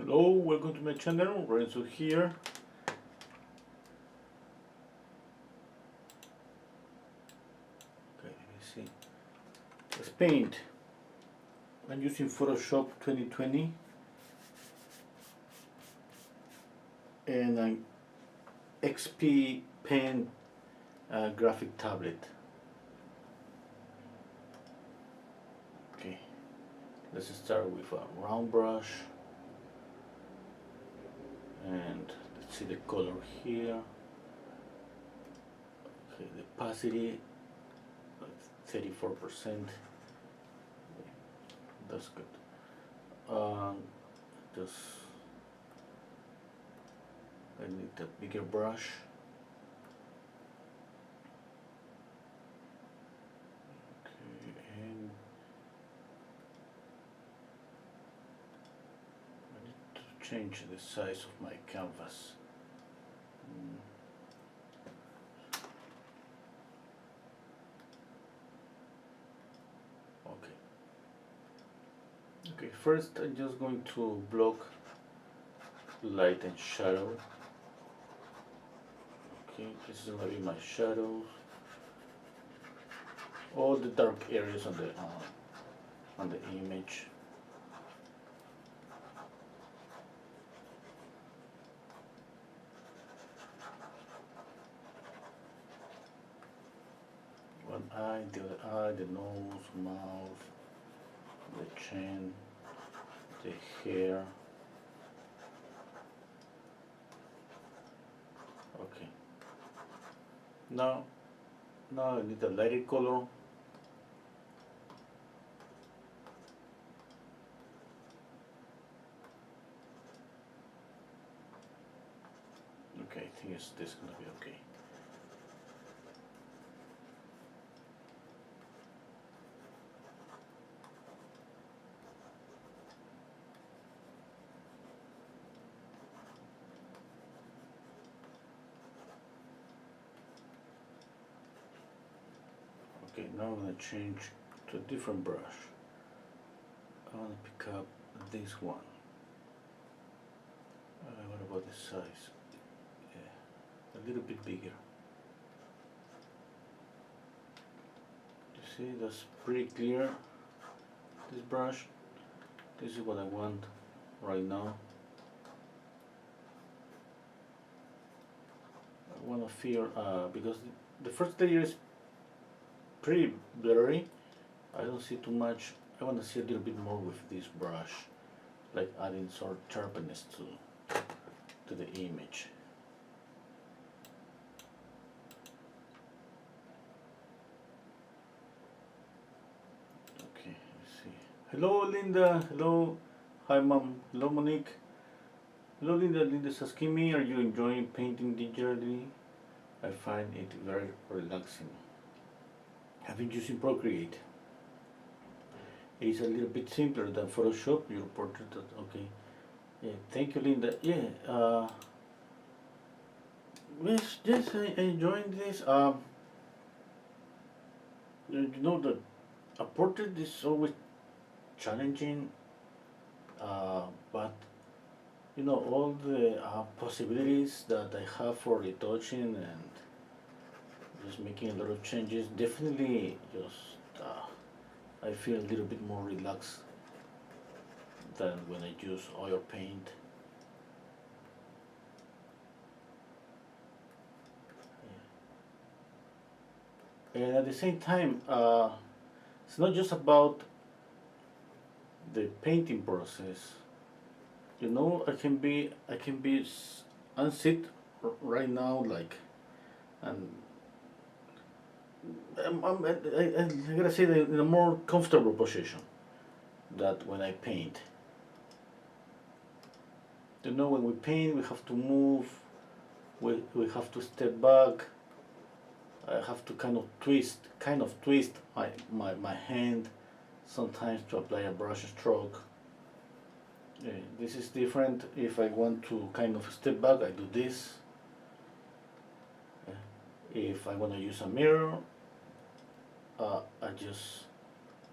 Hello, welcome to my channel. Renzo here. Okay, let me see. Let's paint. I'm using Photoshop 2020 and an XP pen graphic tablet. Okay, let's start with a round brush. And let's see the color here. Okay, the opacity 34%. That's good. Just I need a bigger brush. Okay, and I need to change the size of my canvas. Okay, first I'm just going to block light and shadow. Okay, this is going to be my shadows. All the dark areas on the image. One eye, the other eye, the nose, mouth, the chin, the hair. Okay. Now I need a lighter color. Okay, I think this is gonna be okay. Okay, now I'm going to change to a different brush. I want to pick up this one. What about the size? Yeah, a little bit bigger. You see, that's pretty clear. This brush, this is what I want right now. I want to feel, because the first layer is pretty blurry. I don't see too much. I want to see a little bit more with this brush, like adding sort of sharpness to the image. Okay, let's see. Hello Linda, hello, hi mom, hello Monique. Hello Linda, Linda's asking me, are you enjoying painting digitally? I find it very relaxing. I've been using Procreate. It's a little bit simpler than Photoshop. Your portrait, okay. Yeah, thank you, Linda. Yeah, yes, I enjoyed this. You know that a portrait is always challenging, but you know all the possibilities that I have for retouching and just making a lot of changes. Definitely, just I feel a little bit more relaxed than when I use oil paint. Yeah. And at the same time, it's not just about the painting process. You know, I can be unsit right now, like, and I gotta say that in a more comfortable position that when I paint. You know, when we paint, we have to move, we have to step back. I have to kind of twist my hand sometimes to apply a brush stroke. This is different. If I want to kind of step back, I do this. If I want to use a mirror, I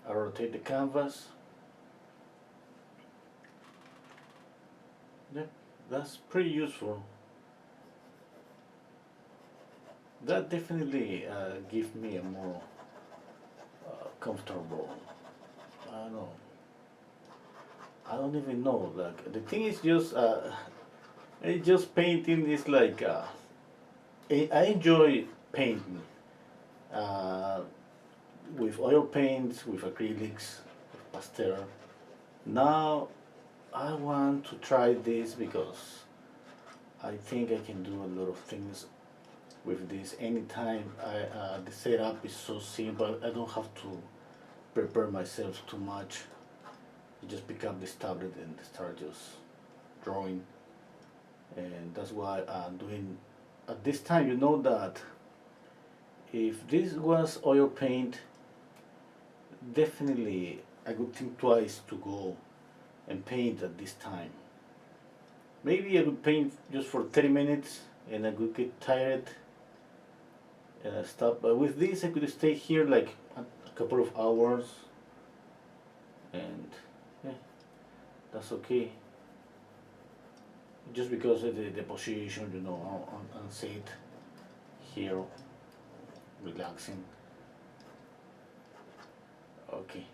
rotate the canvas. Yeah, that's pretty useful. That definitely gives me a more comfortable. I don't know. I don't even know. Like the thing is just it's just painting is like I enjoy painting uh, with oil paints, with acrylics, with pastel. Now I want to try this because I think I can do a lot of things with this anytime. The setup is so simple. I don't have to prepare myself too much. You just pick up this tablet and start just drawing, and that's why I'm doing at this time. You know that if this was oil paint, definitely I would think twice to go and paint at this time. Maybe I would paint just for 30 minutes and I would get tired and stop. But with this, I could stay here like a couple of hours, and yeah, that's okay. Just because of the position, you know, on sit here, relaxing. Okay.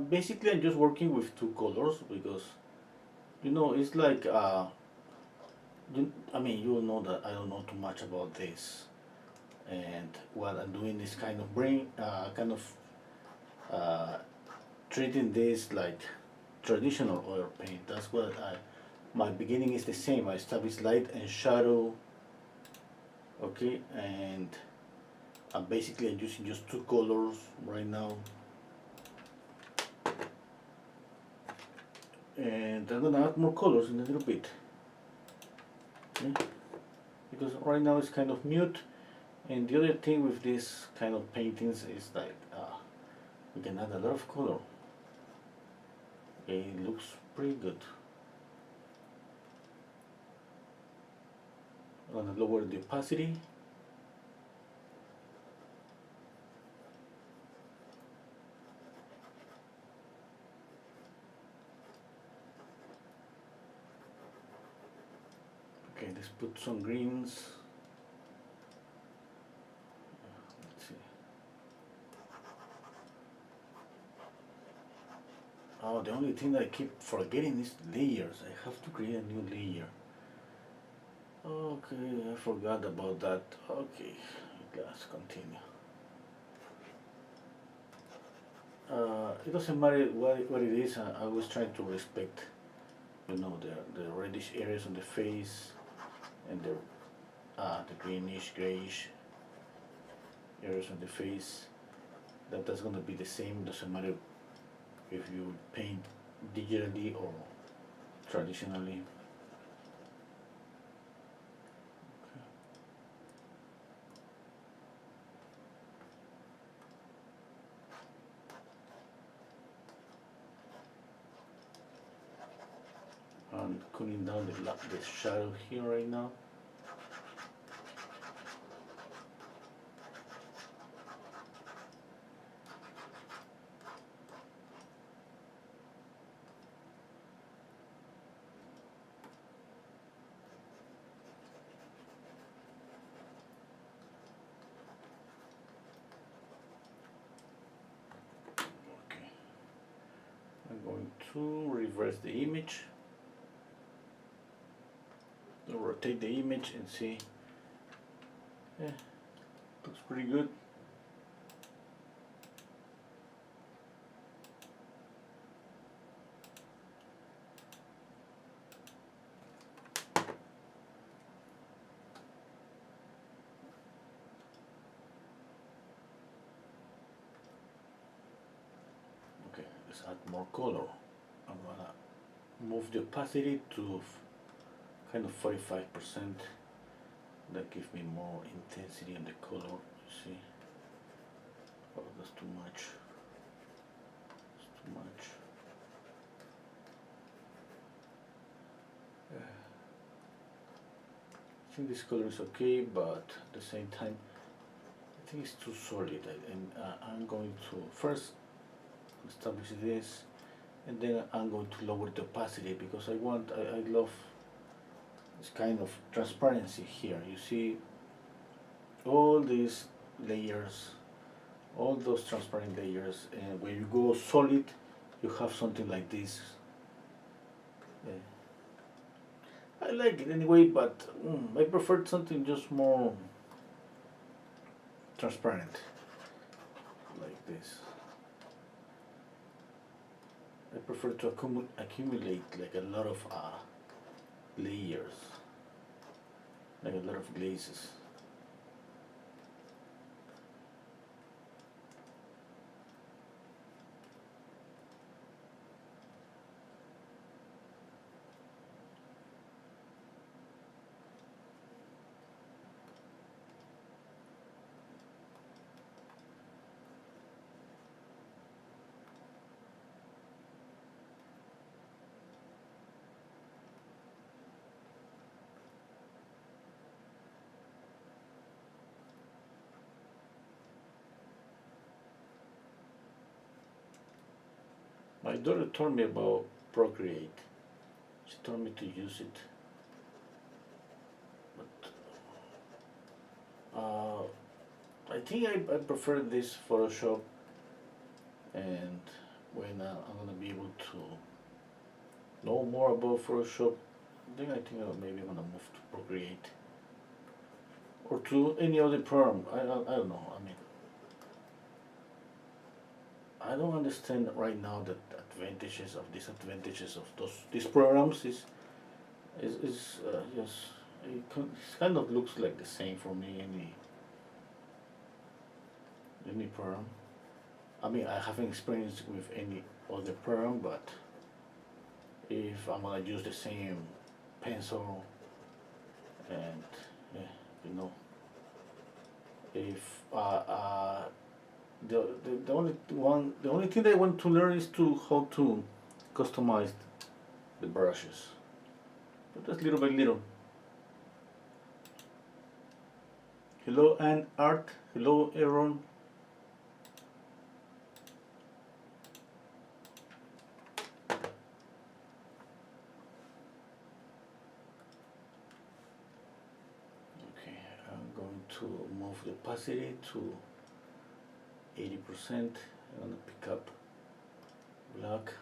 Basically, I'm just working with two colors because you know it's like I mean you know that I don't know too much about this, and what I'm doing is kind of uh, treating this like traditional oil paint. That's what my beginning is the same. I establish light and shadow, okay, and basically I'm using just two colors right now, and I'm gonna add more colors in a little bit, okay? Because right now it's kind of mute. And the other thing with this kind of paintings is like we can add a lot of color. Okay, it looks pretty good. I'm gonna lower the opacity. Okay, let's put some greens. Let's see. Oh, the only thing that I keep forgetting is layers. I have to create a new layer. Okay, I forgot about that. Okay, let's continue. It doesn't matter what it is. I was trying to respect, you know, the reddish areas on the face and the greenish, grayish areas on the face. That's gonna be the same. Doesn't matter if you paint digitally or traditionally. I'm cooling down the shadow here right now. Okay, I'm going to reverse the image, rotate the image and see. Yeah, looks pretty good. Okay, let's add more color. I'm gonna move the opacity to kind of 45%. That gives me more intensity in the color. You see? Oh, that's too much. It's too much. I think this color is okay, but at the same time, I think it's too solid. And I'm going to first establish this, and then I'm going to lower the opacity because I love this kind of transparency here. You see all these layers, all those transparent layers, and when you go solid, you have something like this. I like it anyway, but I prefer something just more transparent, like this. I prefer to accumulate like a lot of layers, like a lot of glazes. My daughter told me about Procreate. She told me to use it, but I think I prefer this Photoshop, and when I'm gonna be able to know more about Photoshop, then I think maybe I'm gonna move to Procreate or to any other program. I don't know. I mean, I don't understand right now the advantages of disadvantages of these programs. Is just it kind of looks like the same for me. Any program. I mean, I haven't experienced with any other program, but if I'm gonna use the same pencil and yeah, you know, if the only thing that I want to learn is how to customize the brushes, but that's little by little. Hello Ann Art, hello Aaron. Okay, I'm going to move the opacity to 80%. I'm gonna pick up black.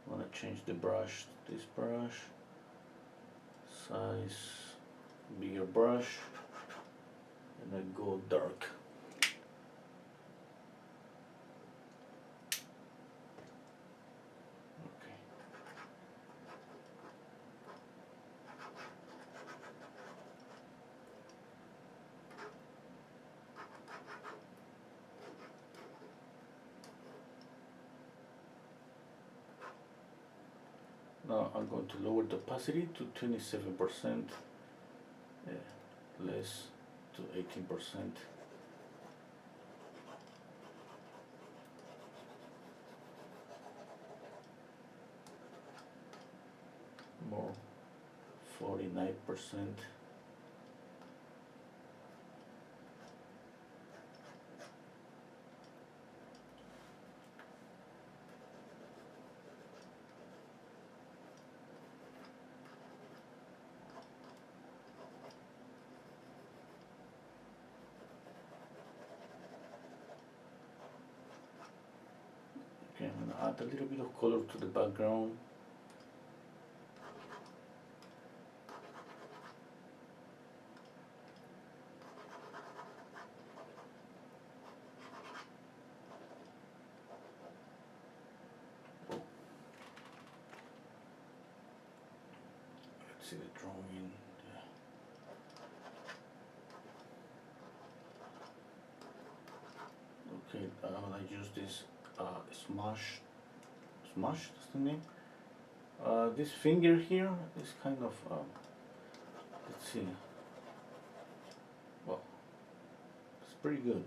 I'm gonna change the brush, this brush, size, bigger brush, and I go dark. Okay. Now I'm going to lower the opacity to 27%, less to 18%. More 49%. Okay, I'm gonna add a little bit of color to the background. Let's see the drawing. Okay, I'm gonna use this Smash, that's the name. This finger here is kind of, let's see, well, it's pretty good.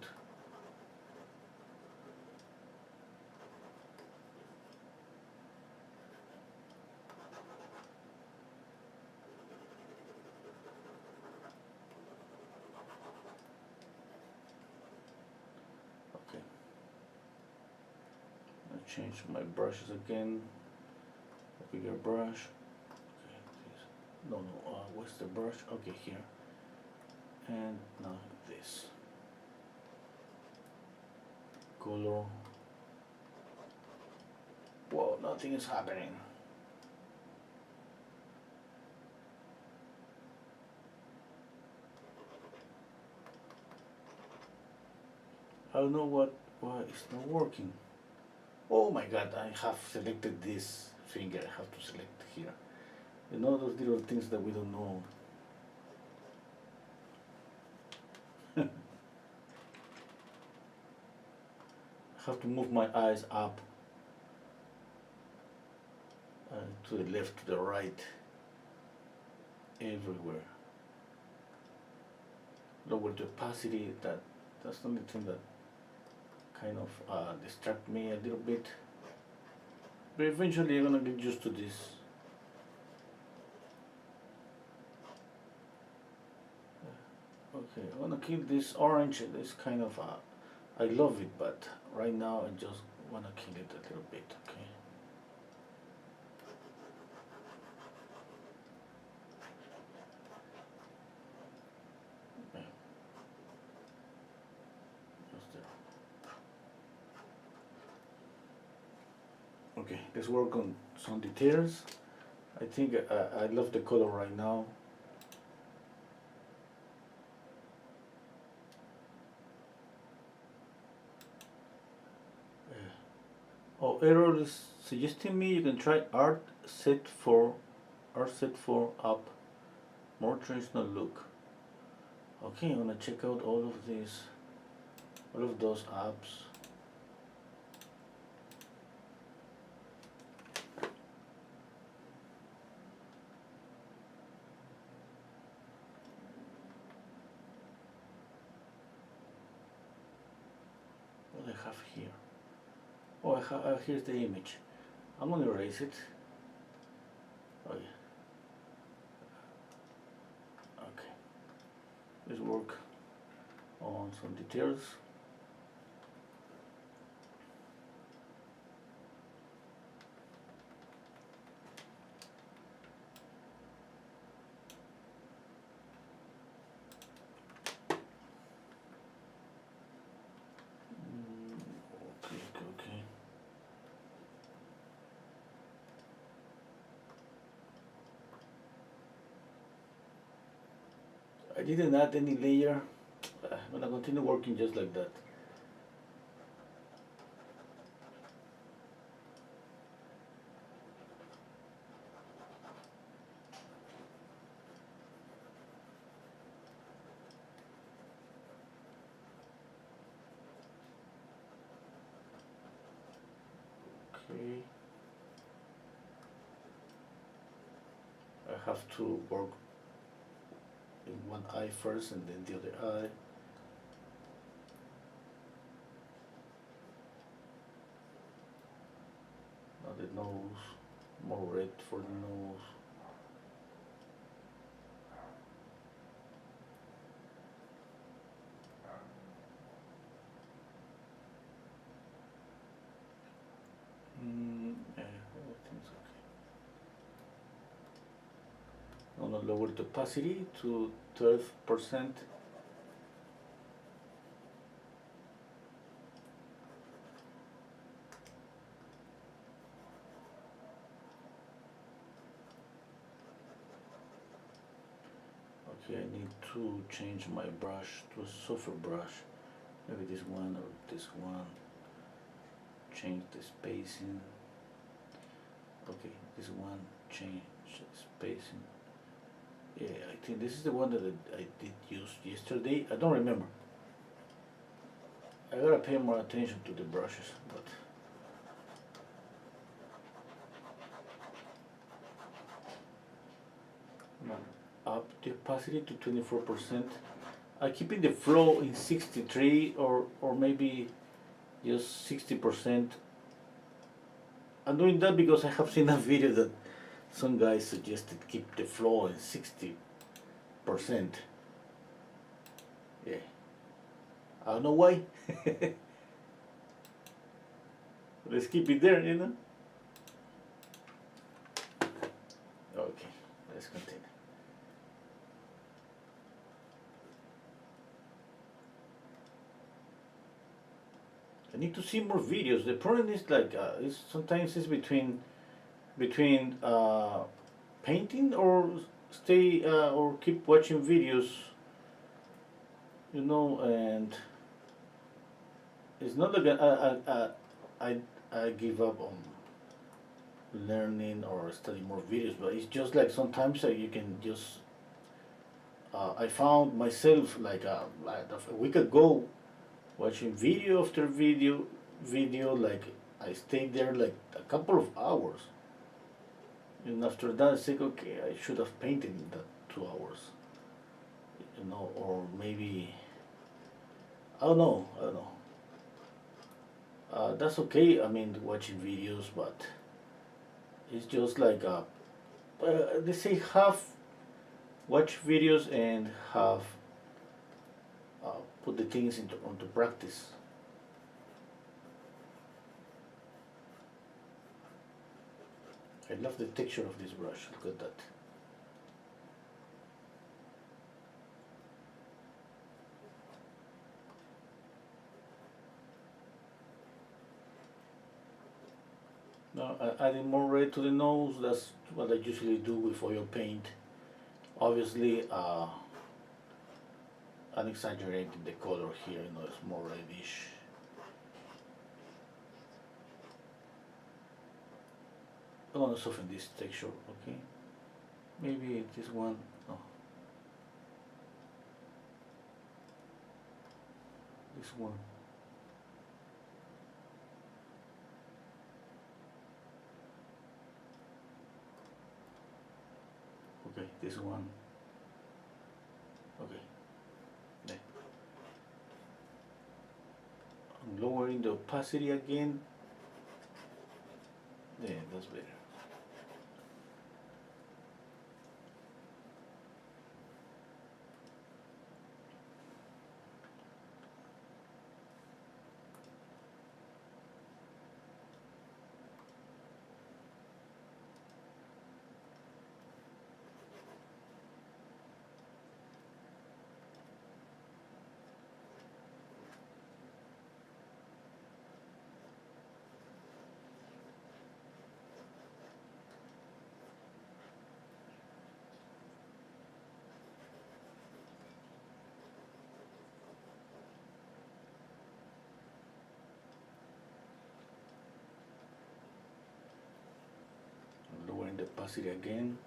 Okay, change my brushes again. A bigger brush. Okay, no, where's the brush? Okay, here. And now this color. Whoa, nothing is happening. I don't know why it's not working. Oh my god, I have selected this finger. I have to select here. You know those little things that we don't know. I have to move my eyes up, to the left, to the right, everywhere. Lower the opacity. That's the only thing that kind of distract me a little bit. But eventually I'm gonna get used to this. Okay, I wanna keep this orange. This kind of I love it, but right now I just wanna kill it a little bit. Okay. Yeah. Just there. Okay, let's work on some details. I think I love the color right now. Oh, error is suggesting me you can try art set for up, more traditional look. Okay, I'm gonna check out all of those apps. What I have here? Oh, here's the image. I'm gonna erase it. Oh yeah. Okay. Let's work on some details. Okay. I didn't add any layer. I'm gonna continue working just like that. Okay. I have to work in one eye first and then the other eye. Now the nose, more red for the nose. Yeah, everything's okay. I'm gonna lower the opacity to 12%. Okay, I need to change my brush to a softer brush. Maybe this one or this one. Change the spacing. Okay, this one, change the spacing. Yeah, I think this is the one that I did use yesterday. I don't remember. I gotta pay more attention to the brushes, but up the opacity to 24%. I'm keeping the flow in 63 or maybe just 60%. I'm doing that because I have seen a video that some guys suggested keep the flow in 60%. Yeah. I don't know why. Let's keep it there, you know. Okay, let's continue. I need to see more videos. The problem is like sometimes it's between painting or stay or keep watching videos, you know, and it's not like I give up on learning or study more videos, but it's just like sometimes you can just I found myself like a week ago watching video after video like I stayed there like a couple of hours, and after that I think okay I should have painted in that 2 hours, you know, or maybe I don't know. That's okay. I mean watching videos, but it's just like they say half watch videos and half put the things into onto practice. I love the texture of this brush. Look at that. Now adding more red to the nose. That's what I usually do with oil paint. Obviously, I'm exaggerating the color here. You know, it's more reddish. I want to soften this texture. Okay, maybe this one. Oh, this one. Okay, this one. Okay, there. I'm lowering the opacity again. Yeah, that's better. Lowering the opacity again.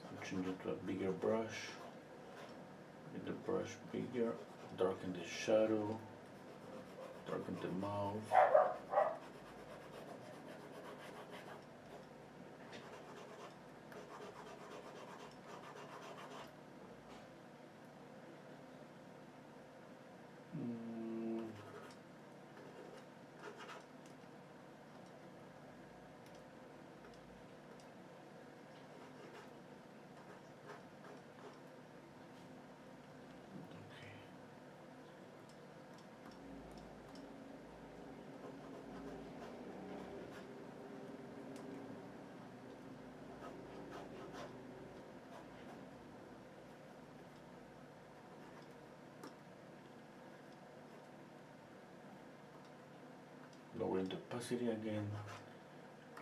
I'm changing to a bigger brush. Make the brush bigger. Darken the shadow. Darken the mouth. Lowering the opacity again,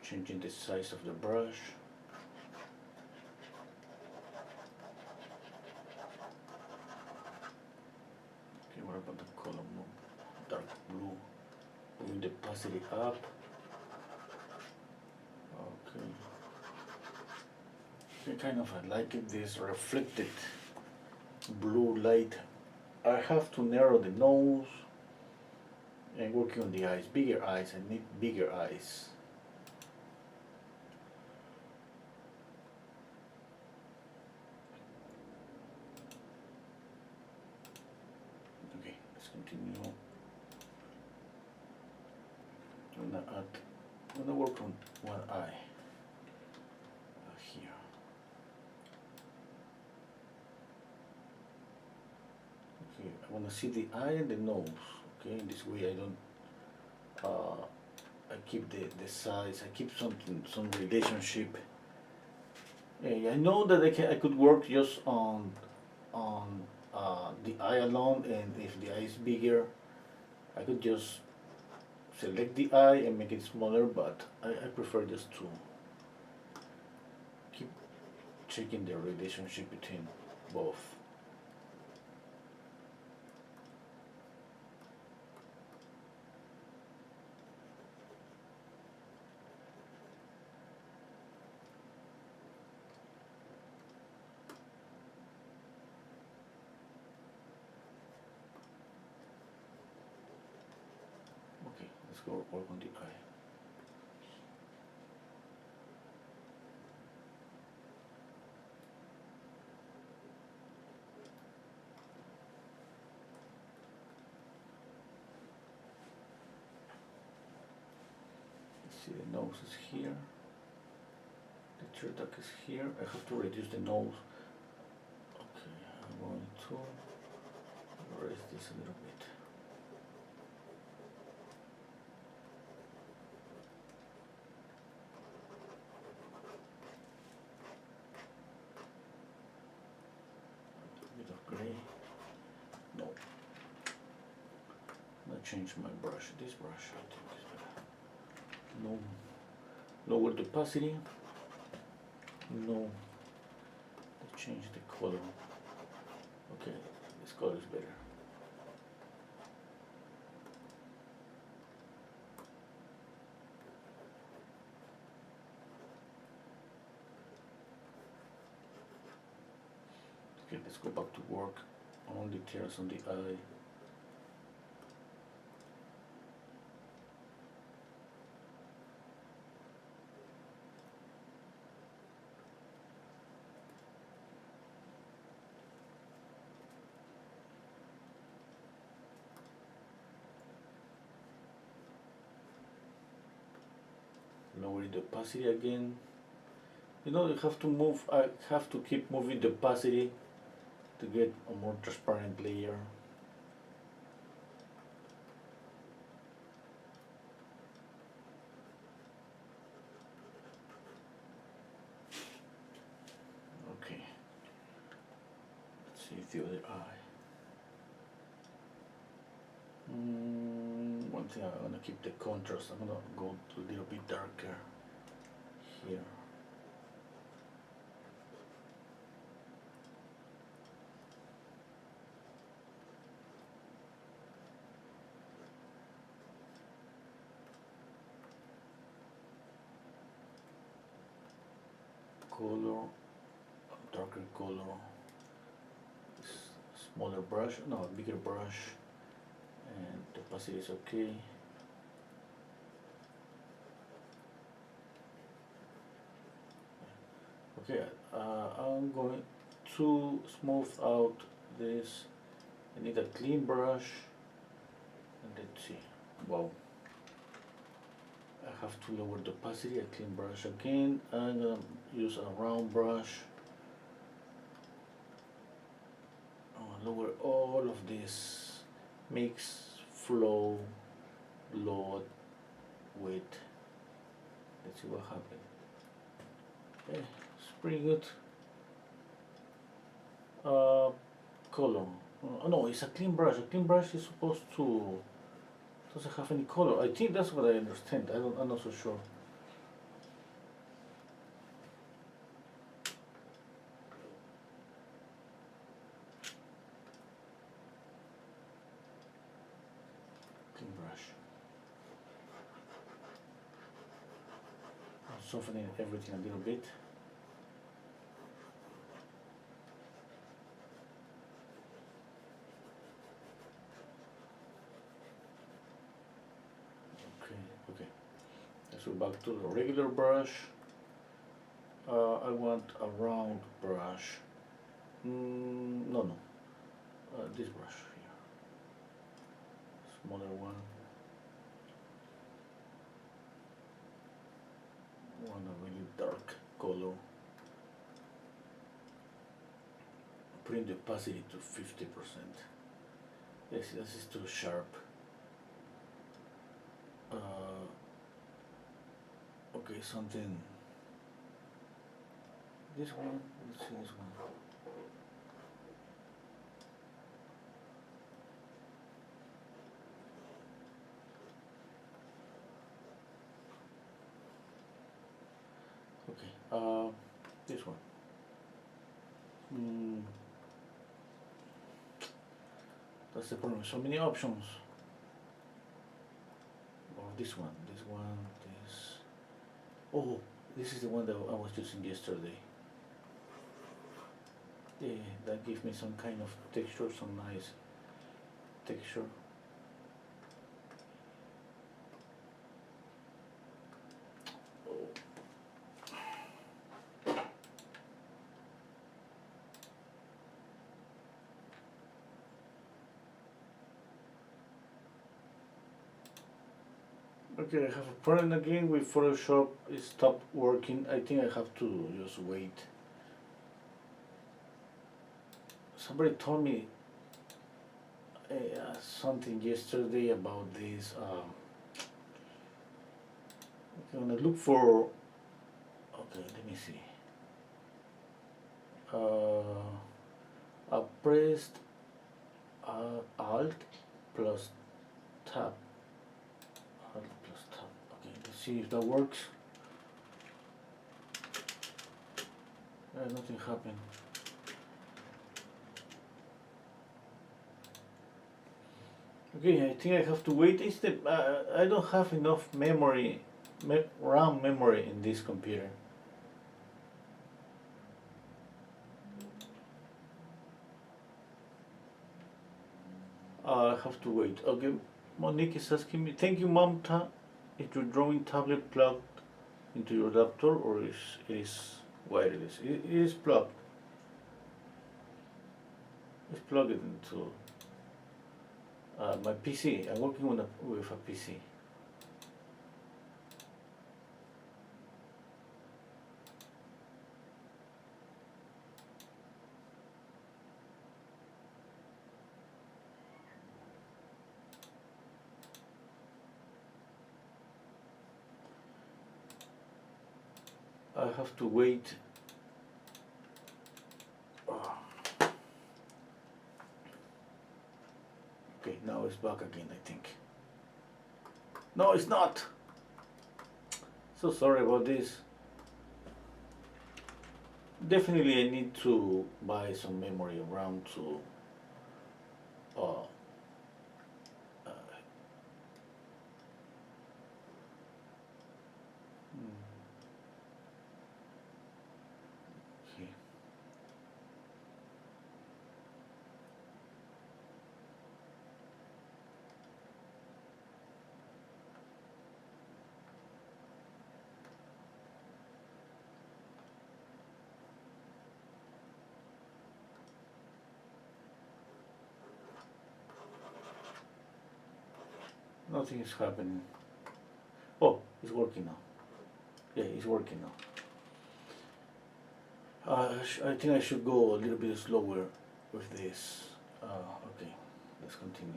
changing the size of the brush. Okay, what about the color? Dark blue. Moving the opacity up. Okay. Kind of I like it, this reflected blue light. I have to narrow the nose and working on the eyes, bigger eyes. I need bigger eyes. Okay, let's continue. I'm gonna work on one eye here. I want to see the eye and the nose. Okay, this way I don't. I keep the size. I keep some relationship. I know that I could work just on the eye alone, and if the eye is bigger, I could just select the eye and make it smaller, but I prefer just to keep checking the relationship between both. Okay, let's go work on the eye. See, the nose is here, the tear duct is here. I have to reduce the nose. Okay, I'm going to raise this a little bit. A bit of gray. No. I'm gonna change my brush. This brush I think is better. No. Lower the opacity. No. Let's change the color. Okay, this color is better. Okay, let's go back to work on the tears on the eye. Lowering the opacity again. You know, you have to move, I have to keep moving the opacity to get a more transparent layer. Okay, let's see the other eye. One thing, I'm gonna keep the contrast. I'm gonna go a little bit darker here. Color, darker color, smaller brush, no, bigger brush, and the opacity is okay. Okay, I'm going to smooth out this. I need a clean brush, and let's see. Wow. I have to lower the opacity, a clean brush again. I'm gonna use a round brush. Lower all of this mix, flow, load, weight. Let's see what happens. Okay, it's pretty good. Color. Oh no, it's a clean brush. A clean brush is supposed to doesn't have any color. I think that's what I understand. I'm not so sure. Clean brush. I'm softening everything a little bit. Okay. Let's go back to the regular brush. I want a round brush. No. This brush here. Smaller one. Want a really dark color. Putting the opacity to 50%. This is too sharp. Okay, something. This one. Let's see this one. Okay. This one. That's the problem. So many options. Or this one. This. Oh, this is the one that I was using yesterday. Yeah, that gives me some kind of texture, some nice texture. Okay, I have a problem again with Photoshop. It stopped working. I think I have to just wait. Somebody told me something yesterday about this. I'm gonna look for. Okay, let me see. I pressed Alt plus Tab. Alt plus Tab. Okay, let's see if that works. Nothing happened. Okay, I think I have to wait. I don't have enough memory, RAM memory in this computer. I have to wait. Okay, Monique is asking me, thank you, Mamta. Is your drawing tablet plugged into your adapter, or it is wireless? It is plugged. It's plugged into my PC. I'm working with a PC. I have to wait. Okay, now it's back again, I think. No, it's not. So sorry about this. Definitely I need to buy some memory RAM to okay. Nothing is happening. Oh, it's working now. Yeah, it's working now. I think I should go a little bit slower with this. Okay, let's continue.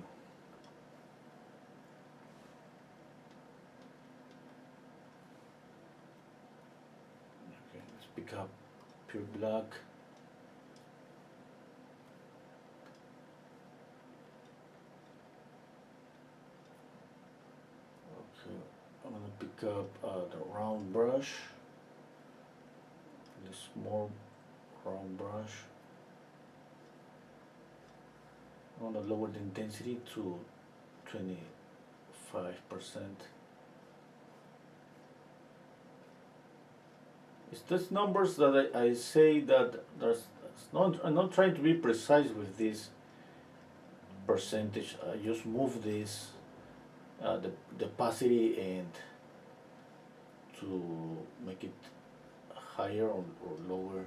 Okay, let's pick up pure black. Okay, I'm gonna pick up the round brush. The small round brush. I want to lower the intensity to 25%. It's these numbers that I say that I'm not trying to be precise with this percentage. I just move this, the opacity, and to make it higher or lower.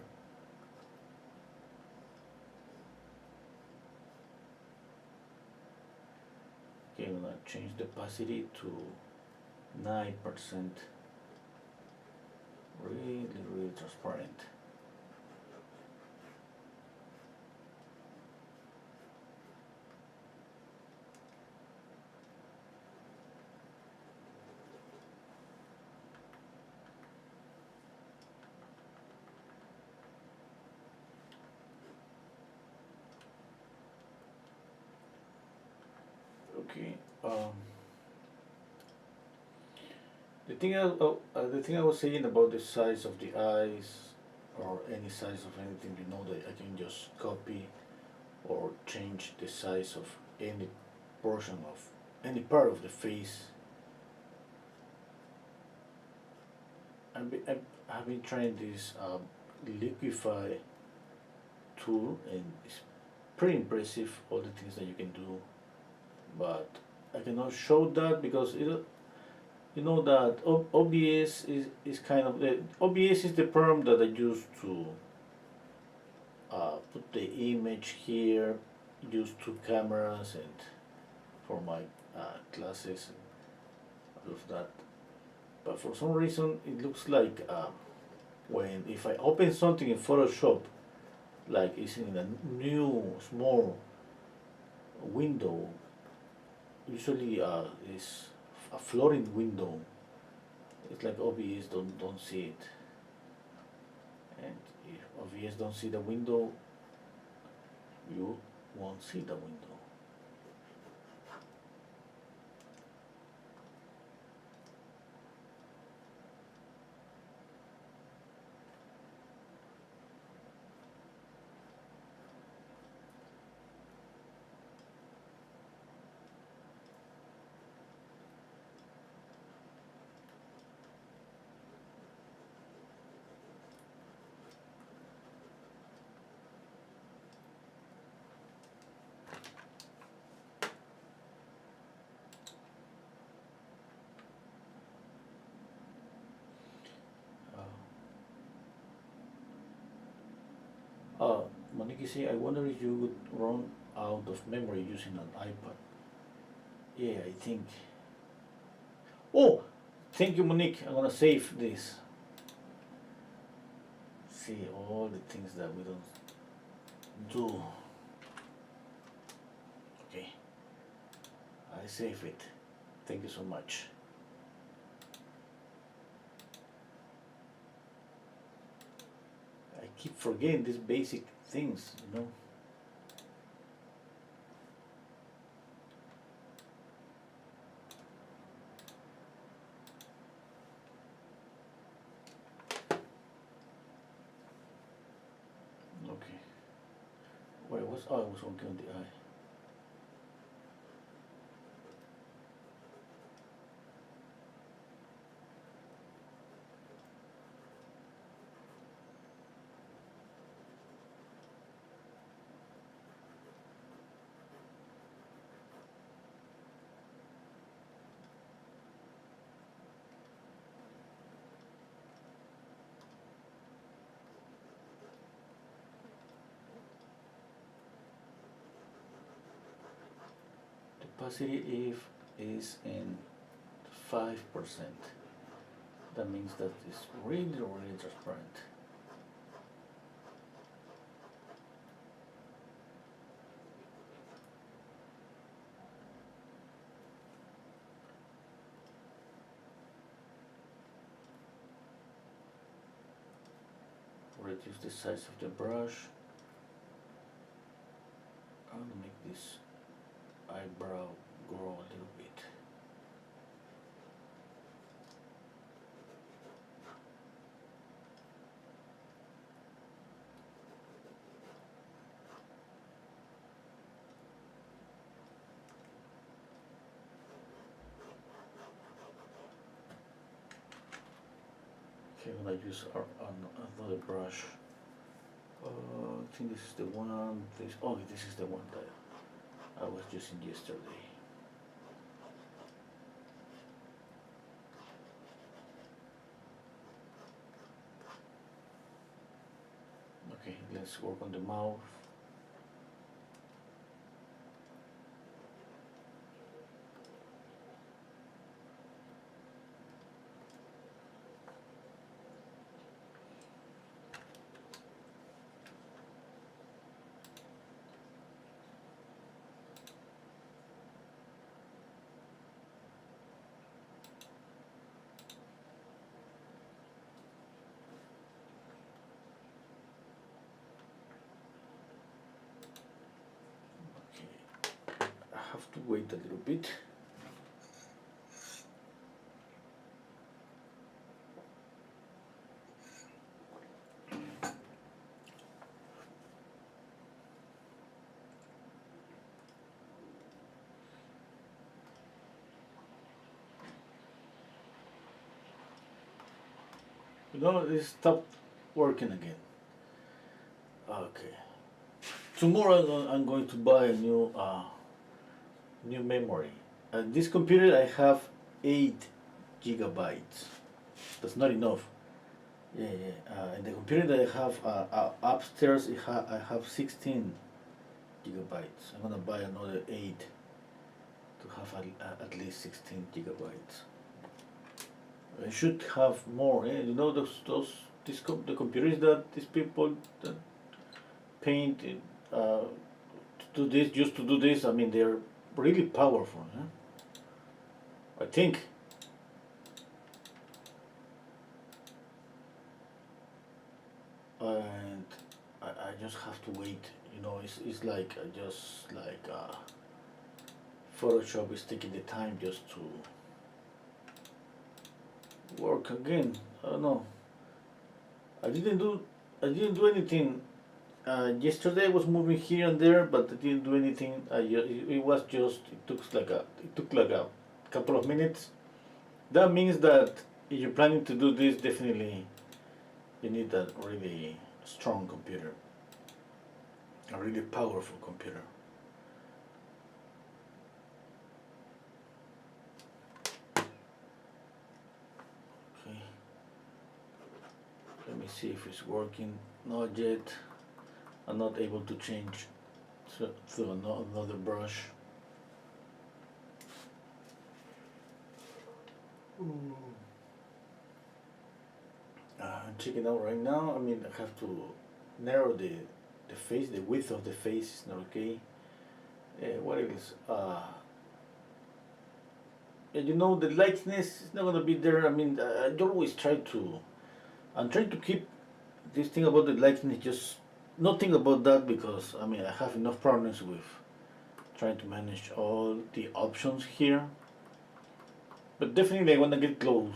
Okay, I'm gonna change the opacity to 9%. Really transparent. Okay. The thing I was saying about the size of the eyes, or any size of anything, that I can just copy or change the size of any portion of any part of the face. I've been trying this Liquify tool, and it's pretty impressive, all the things that you can do, but I cannot show that because that OBS is kind of the OBS is the program that I use to put the image here, use two cameras, and for my classes and all of that. But for some reason it looks like when if I open something in Photoshop, like it's in a new small window, usually it's a floating window. It's like OBS don't see it, and if OBS don't see the window, you won't see the window. Monique say, I wonder if you would run out of memory using an iPad. Yeah, I think. Oh, thank you, Monique. I'm gonna save this. See all the things that we don't do. Okay, I save it. Thank you so much. I keep forgetting these basic things. Okay. Where was I was working on the eye. The opacity if is in 5%. That means that it's really, really transparent. Reduce the size of the brush. I'm gonna make this eyebrow grow a little bit. Okay, I'm gonna use another brush. I think this is the one. This is the one that I was using yesterday. Okay, let's work on the mouth. wait a little bit. It stopped working again. Okay. Tomorrow I'm going to buy a new memory. This computer I have 8 GB. That's not enough. Yeah, yeah. And the computer that I have upstairs, I have 16 GB. I'm gonna buy another 8 to have at least 16 GB. I should have more. The computers that these people that paint to do this, just to do this. I mean, they're really powerful. Huh? I think. And I just have to wait. It's like just like Photoshop is taking the time just to work again. I don't know. I didn't do anything. Yesterday I was moving here and there, but I didn't do anything. It took like a couple of minutes. That means that if you're planning to do this, definitely you need a really strong computer, a really powerful computer. Okay. Let me see if it's working. Not yet. I'm not able to change to another brush. I'm checking out right now. I mean, I have to narrow the face, the width of the face is not okay. What else? The lightness is not gonna be there. I mean, I always I'm trying to keep this thing about the lightness, just not think about that, because I mean, I have enough problems with trying to manage all the options here. But definitely I wanna get close.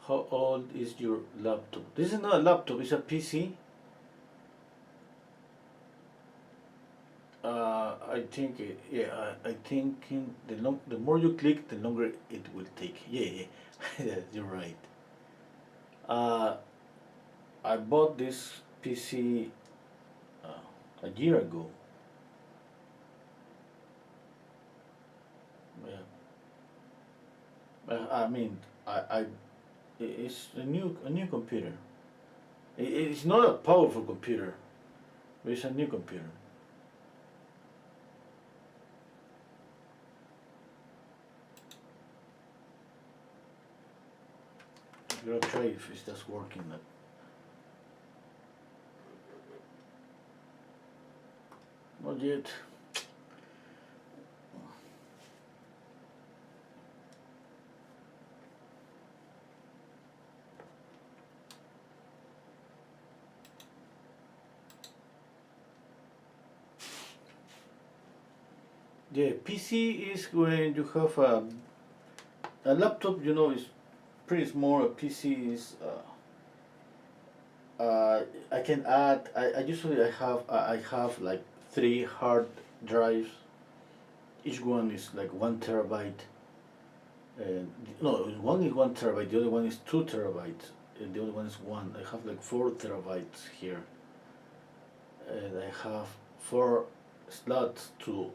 How old is your laptop? This is not a laptop, it's a PC. I think, I think the more you click, the longer it will take. Yeah, yeah, you're right. I bought this PC a year ago. Yeah. I mean, it's a new computer. It's not a powerful computer, but it's a new computer. I'm gonna try if it's just working. Not yet. The PC is when you have a laptop, is pretty small. A PC is I can add. I usually I have like 3 hard drives. Each one is like 1 TB. No, one is 1 TB. The other one is 2 TB. And the other one is one. I have like 4 TB here, and I have 4 slots to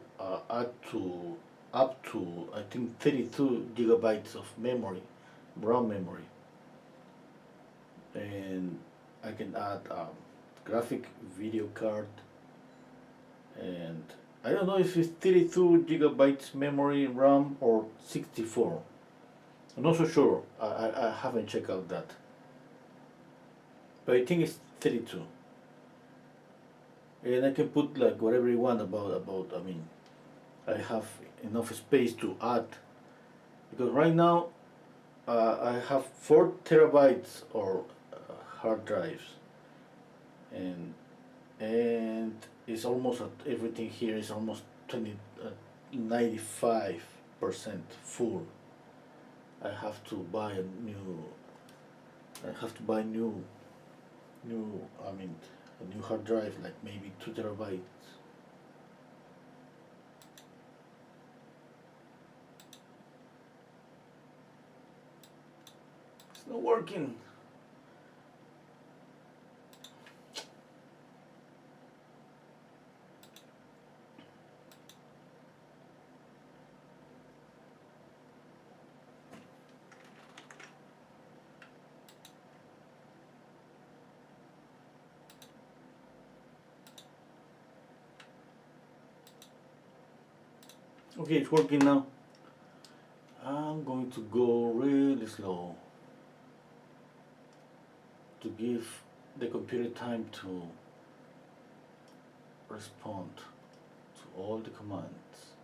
add to up to I think 32 GB of memory, RAM memory. and I can add graphic video card, and I don't know if it's 32 gigabytes memory RAM or 64. I'm not so sure. I haven't checked out that, but I think it's 32. And I can put like whatever you want about. I mean, I have enough space to add, because right now I have 4 terabytes or hard drives, and it's almost everything here is almost 95% full. I have to buy a new. I have to buy new. I mean, a new hard drive, like maybe 2 terabytes. It's not working. Okay, it's working now. I'm going to go really slow to give the computer time to respond to all the commands.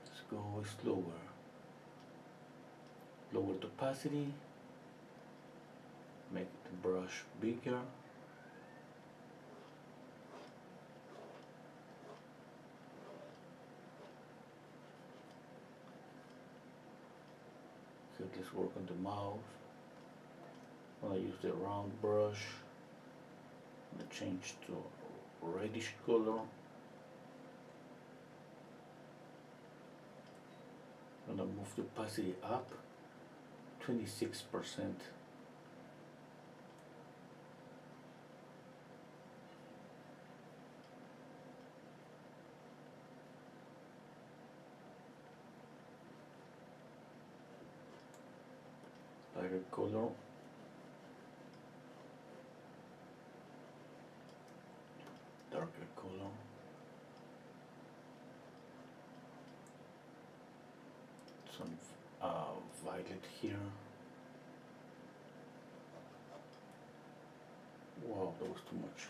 Let's go slower. Lower the opacity, make the brush bigger. Okay, let's work on the mouth. I'm gonna use the round brush. I'm gonna change to reddish color. I'm gonna move the opacity up 26%. Lighter color. Darker color. Some violet here. Wow, that was too much.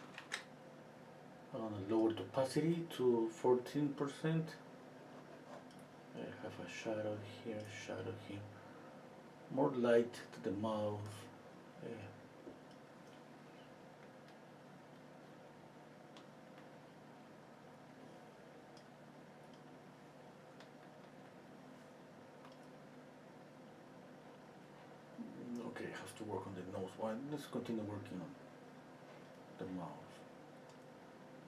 I'm gonna lower the opacity to 14%. I have a shadow here. More light to the mouth. Yeah. Okay, I have to work on the nose. Well, let's continue working on the mouth.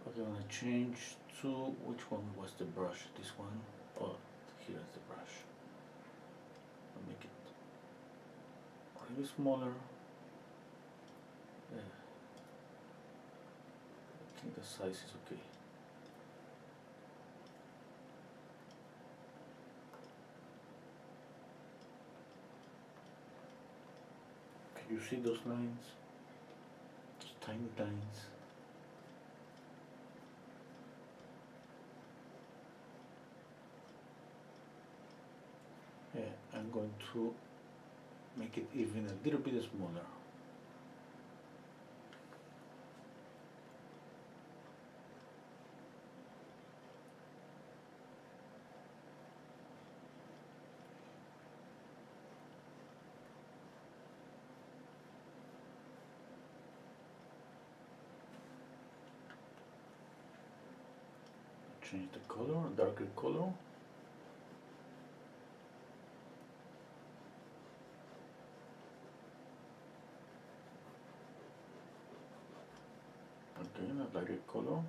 Okay, I'm gonna change to, which one was the brush? This one? Oh, here's the brush. I'll make it a little smaller. Yeah. I think the size is okay. Can you see those lines? Those tiny lines. Yeah, I'm going to make it even a little bit smaller. Change the color, darker color. Okay, a lighter color.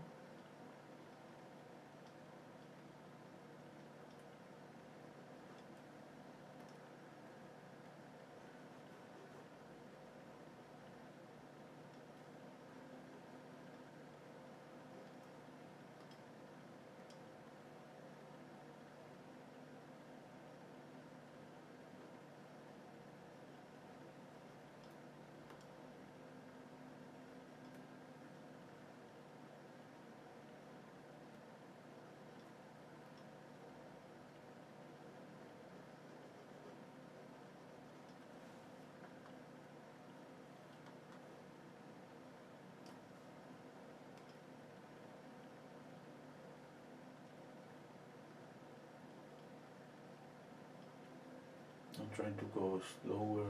trying to go slower.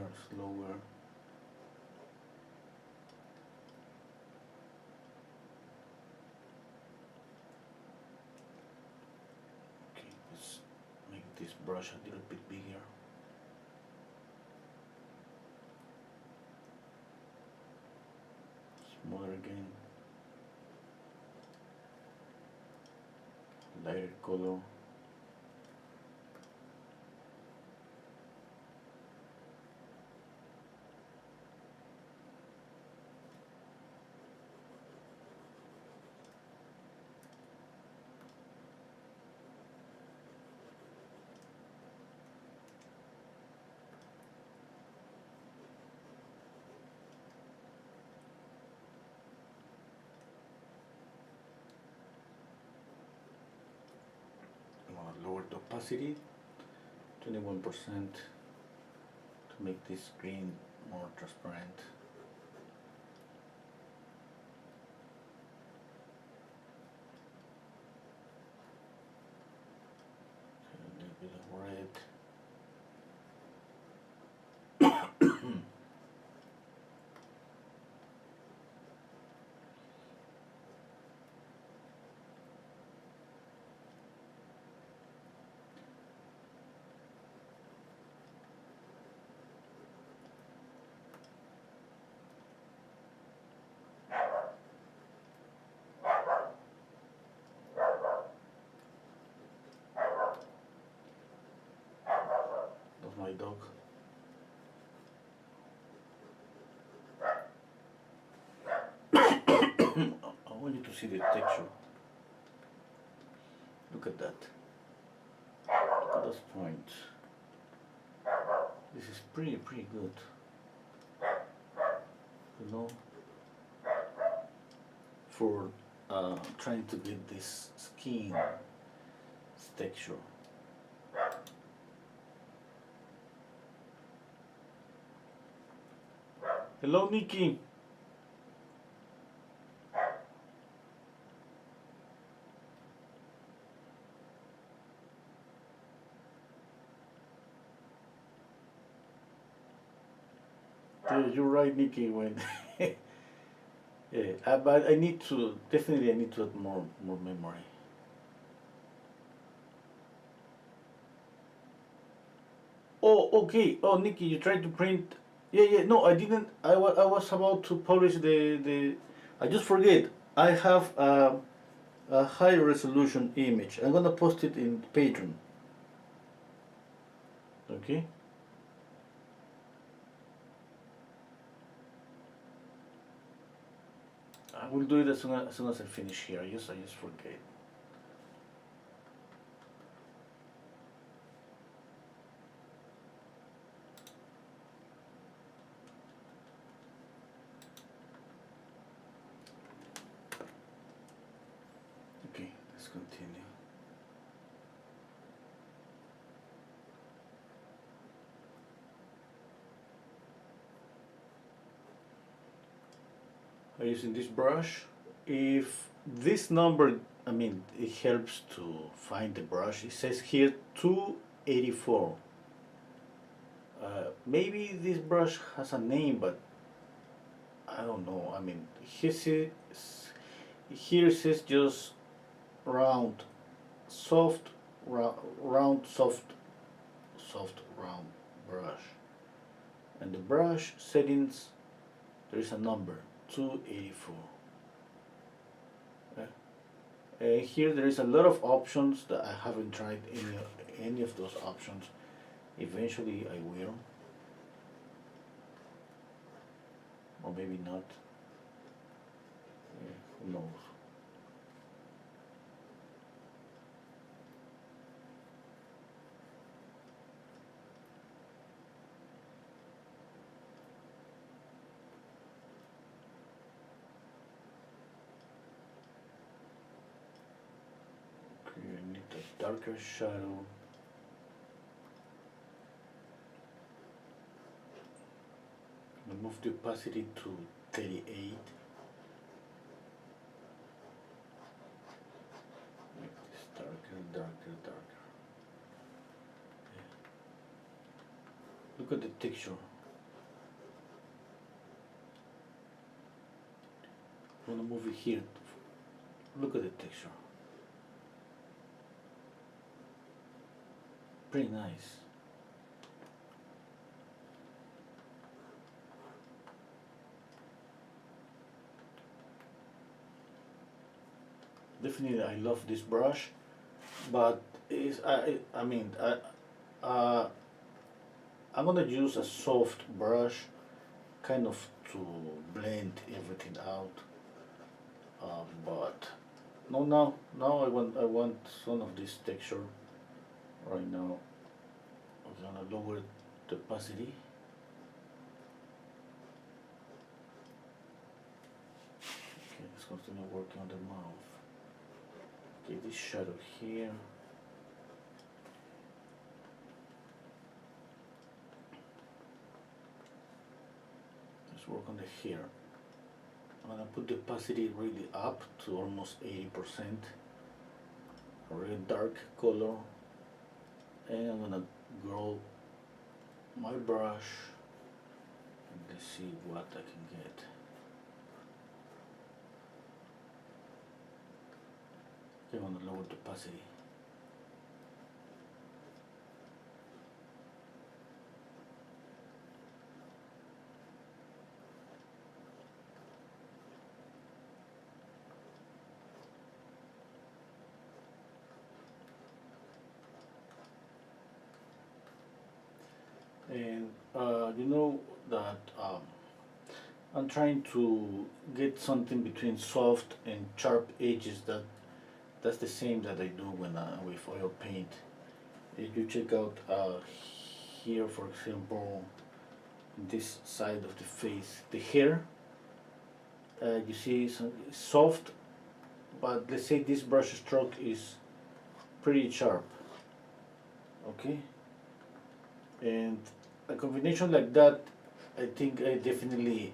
Okay, let's make this brush a little bit bigger. Smaller again. Lighter color. Lower the opacity, 21%, to make this screen more transparent. A little bit of red. That's my dog. I want you to see the texture. Look at that. Look at those points. This is pretty good. You know, for trying to get this skin texture. Hello, Nikki. Yeah, you're right, Nikki. When yeah, but I need to definitely add more memory. Oh, okay. Oh, Nikki, you tried to print. Yeah. No, I didn't. I was about to publish the. I just forget. I have a high resolution image. I'm gonna post it in Patreon. Okay. I will do it as soon as I finish here. I just forget. Okay, let's continue. I'm using this brush. If this number, I mean, it helps to find the brush. It says here 284. Maybe this brush has a name, but I don't know. I mean, here it says just round, soft, round, soft round brush. And the brush settings, there is a number, 284. Here there is a lot of options that I haven't tried any of those options. Eventually I will, or maybe not. Who knows? Okay, I need a darker shadow. Move the opacity to 38. Make this darker. Look at the texture. I'm gonna move it here. Look at the texture. Pretty nice. Definitely, I love this brush, but I'm gonna use a soft brush, kind of to blend everything out. But no, now I want some of this texture. Right now, I'm gonna lower the opacity. Okay, let's continue working on the mouth. Okay, this shadow here. Let's work on the hair. I'm gonna put the opacity really up to almost 80%. A really dark color. And I'm gonna grow my brush and let's see what I can get. Okay, I'm gonna lower the opacity. And you know that I'm trying to get something between soft and sharp edges. That's the same that I do when with oil paint. If you check out here, for example, this side of the face, the hair, you see it's soft, but let's say this brush stroke is pretty sharp. Okay, and a combination like that, I think I definitely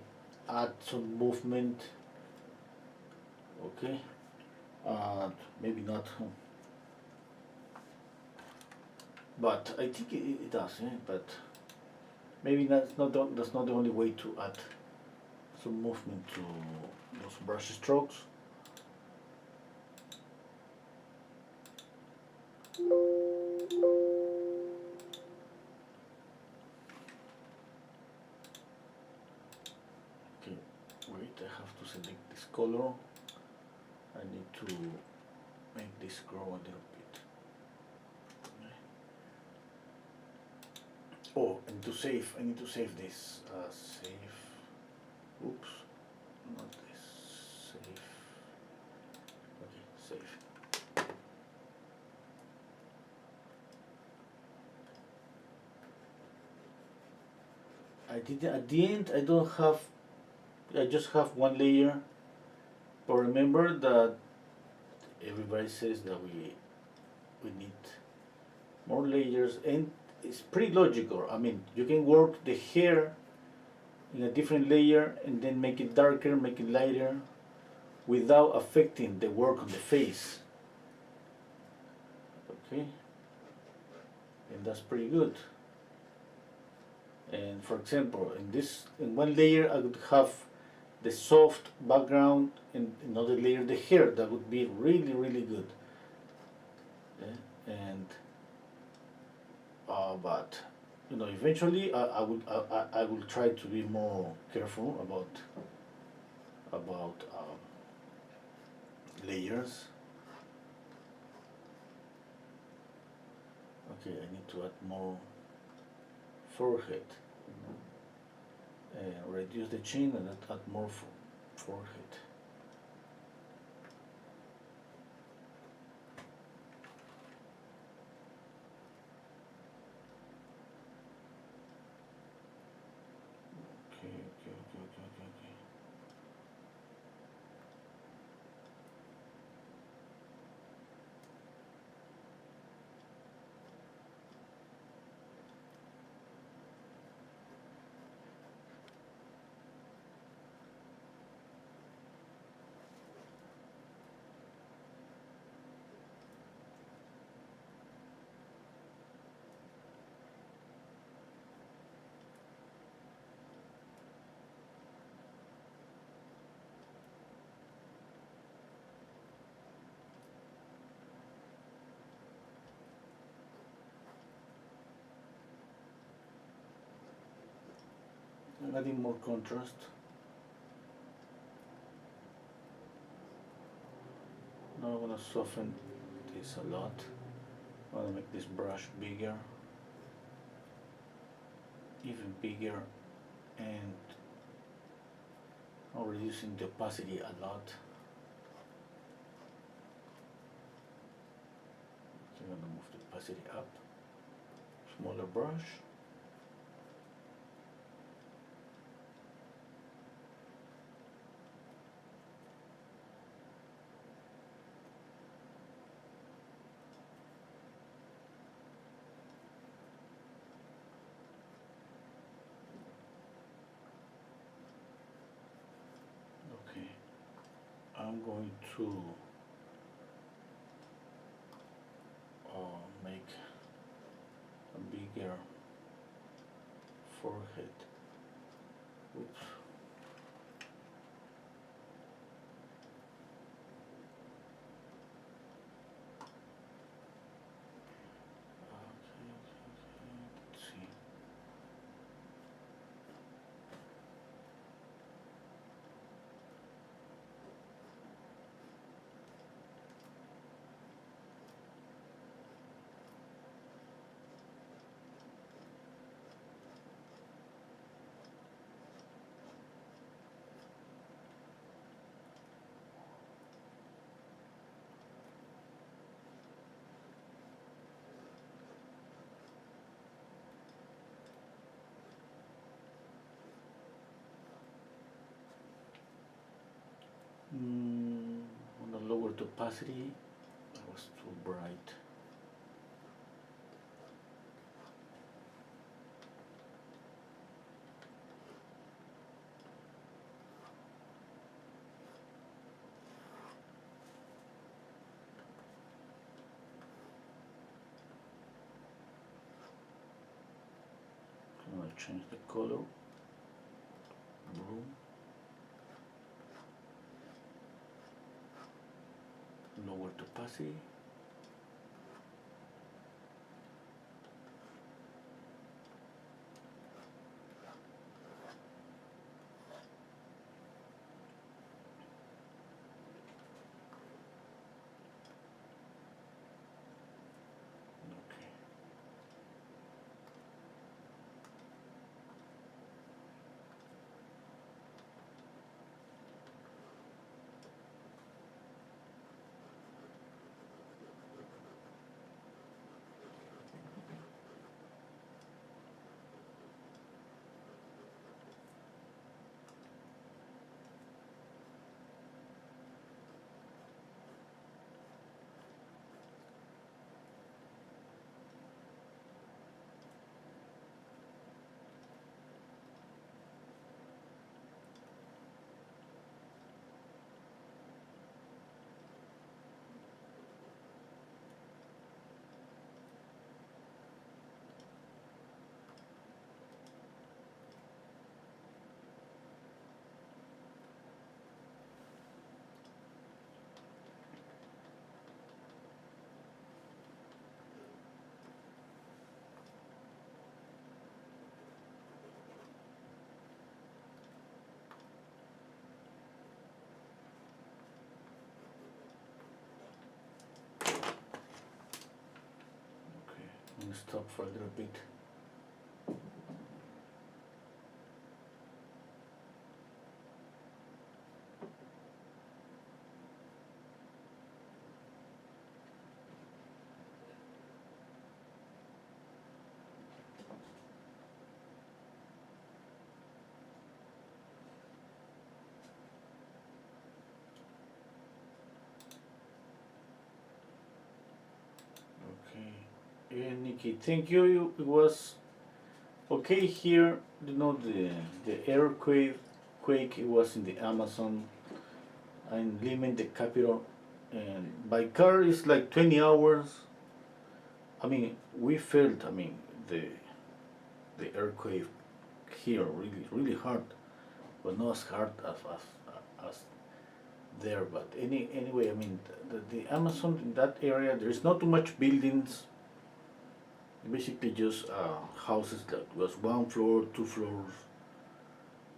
add some movement. Okay, maybe not, but I think it does. But maybe that's not the only way to add some movement to those brush strokes. Okay, wait, I have to select this color. I need to make this grow a little bit. Oh, I need to save this. Save. Oops, not this. Save. Okay, save. I did at the end. I don't have. I just have one layer. But remember that everybody says that we need more layers, and it's pretty logical. I mean, you can work the hair in a different layer and then make it darker, make it lighter, without affecting the work on the face. Okay, and that's pretty good. And for example, in one layer I would have the soft background, and another layer the hair. That would be really, really good. Yeah? And but you know, eventually I will try to be more careful about layers. Okay, I need to add more forehead. Reduce the chin and add more forehead. Okay. adding more contrast. Now I'm gonna soften this a lot. I'm gonna make this brush bigger, even bigger, and I'm reducing the opacity a lot. So I'm gonna move the opacity up. Smaller brush. Okay, I'm going to make a bigger forehead. Oops. Let's see. On the lower the opacity, that was too bright. I'm gonna change the color, blue, lower the opacity. Okay. I'm gonna stop for a little bit. Okay, Nikki, thank you. It was okay here. You know the quake. It was in the Amazon. I'm leaving the capital, and by car it's like 20 hours. I mean, we felt. I mean, the earthquake here really hard, but not as hard as there. But anyway, I mean, the Amazon in that area, there's not too much buildings. Basically, just houses that was 1 floor, 2 floors,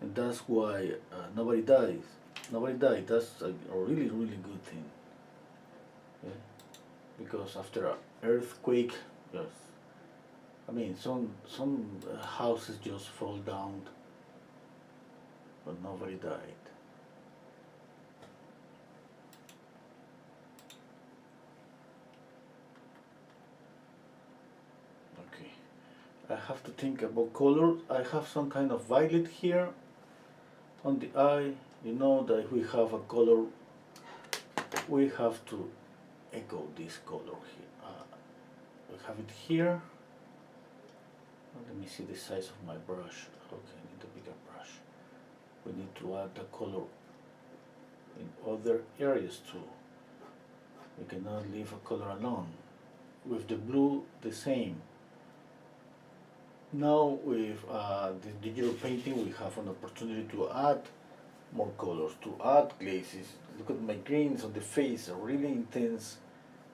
and that's why nobody dies. Nobody died. That's a really really good thing. Yeah? Because after an earthquake, yes, I mean some houses just fall down, but nobody died. Okay, I have to think about color. I have some kind of violet here on the eye. You know that if we have a color, we have to echo this color here. We have it here. Let me see the size of my brush. Okay, I need a bigger brush. We need to add the color in other areas too. We cannot leave a color alone. With the blue, the same. Now with the digital painting, we have an opportunity to add more colors, to add glazes. Look at my greens on the face, are really intense,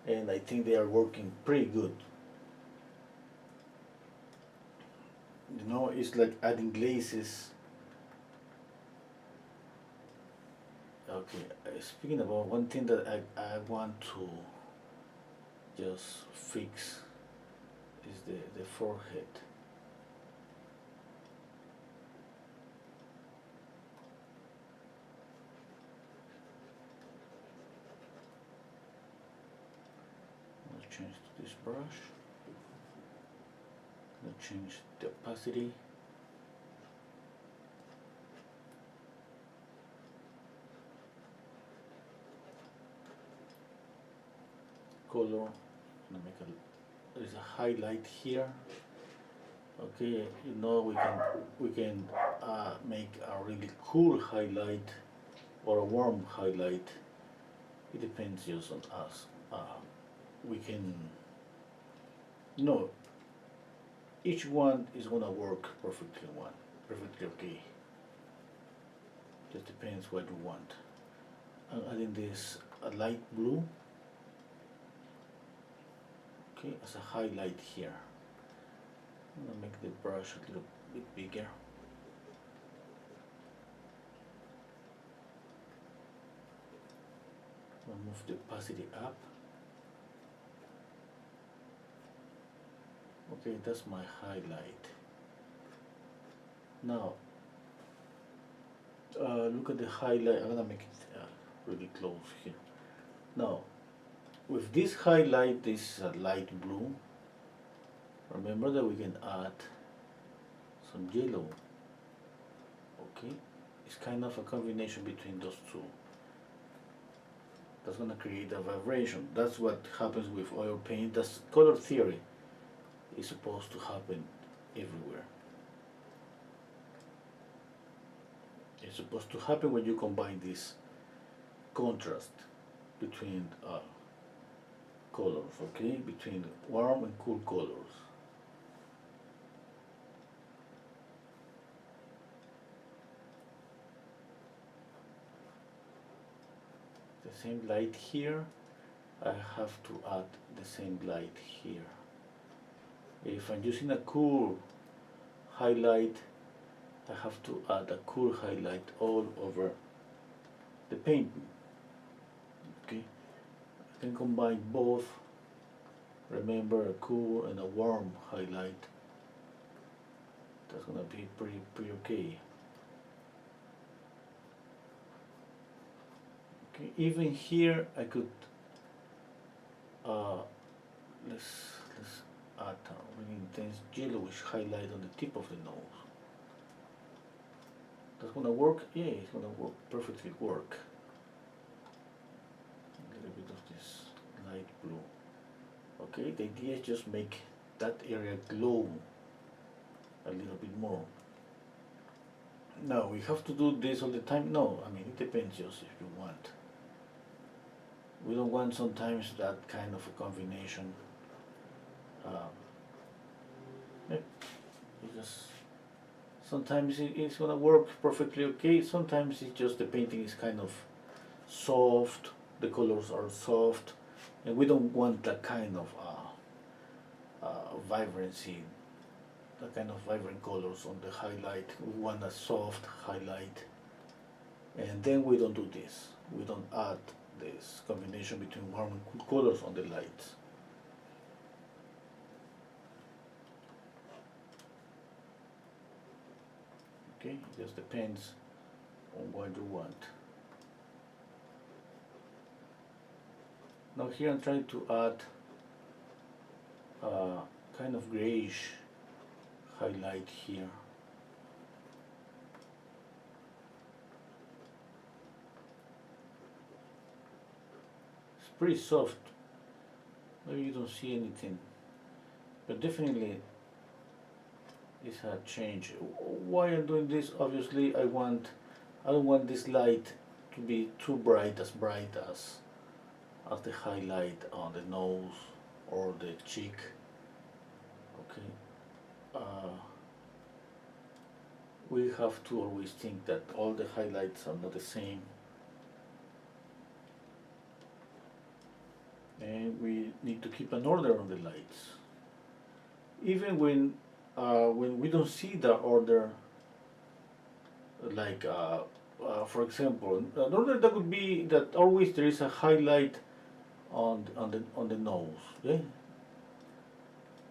and I think they are working pretty good. You know, it's like adding glazes. Okay, speaking about one thing that I want to just fix is the forehead. Let's change to this brush. Let's change the opacity. Color. There's a highlight here. Okay, you know we can make a really cool highlight or a warm highlight. It depends just on us. We can no. Each one is gonna work perfectly okay. Just depends what you want. I'm adding this a light blue. Okay, as a highlight here. I'm gonna make the brush a little bit bigger. I'll move the opacity up. Okay, that's my highlight. Now, look at the highlight. I'm gonna make it really close here. Now, with this highlight, this light blue, remember that we can add some yellow. Okay, it's kind of a combination between those two. That's gonna create a vibration. That's what happens with oil paint. That's color theory. It's supposed to happen everywhere. It's supposed to happen when you combine this contrast between colors, okay? Between warm and cool colors. The same light here, I have to add the same light here. If I'm using a cool highlight, I have to add a cool highlight all over the painting. Okay, I can combine both. Remember, a cool and a warm highlight. That's gonna be pretty okay. Okay, even here I could let's add a really intense yellowish highlight on the tip of the nose. That's gonna work? Yeah, it's gonna work, perfectly work. A little bit of this light blue. Okay, the idea is just make that area glow a little bit more. Now, we have to do this all the time? No, I mean, it depends just if you want. We don't want sometimes that kind of a combination. Just sometimes it's gonna work perfectly okay. Sometimes it's just the painting is kind of soft. The colors are soft, and we don't want that kind of vibrancy the kind of vibrant colors on the highlight. We want a soft highlight, and then we don't do this. We don't add this combination between warm and cool colors on the lights. Okay, it just depends on what you want. Now here I'm trying to add kind of grayish highlight here. It's pretty soft. Maybe you don't see anything, but definitely it's a change. Why I'm doing this? Obviously, I don't want this light to be too bright as the highlight on the nose or the cheek. Okay. We have to always think that all the highlights are not the same, and we need to keep an order on the lights. Even when we don't see the order, like for example, an order that would be that always there is a highlight on the nose, okay?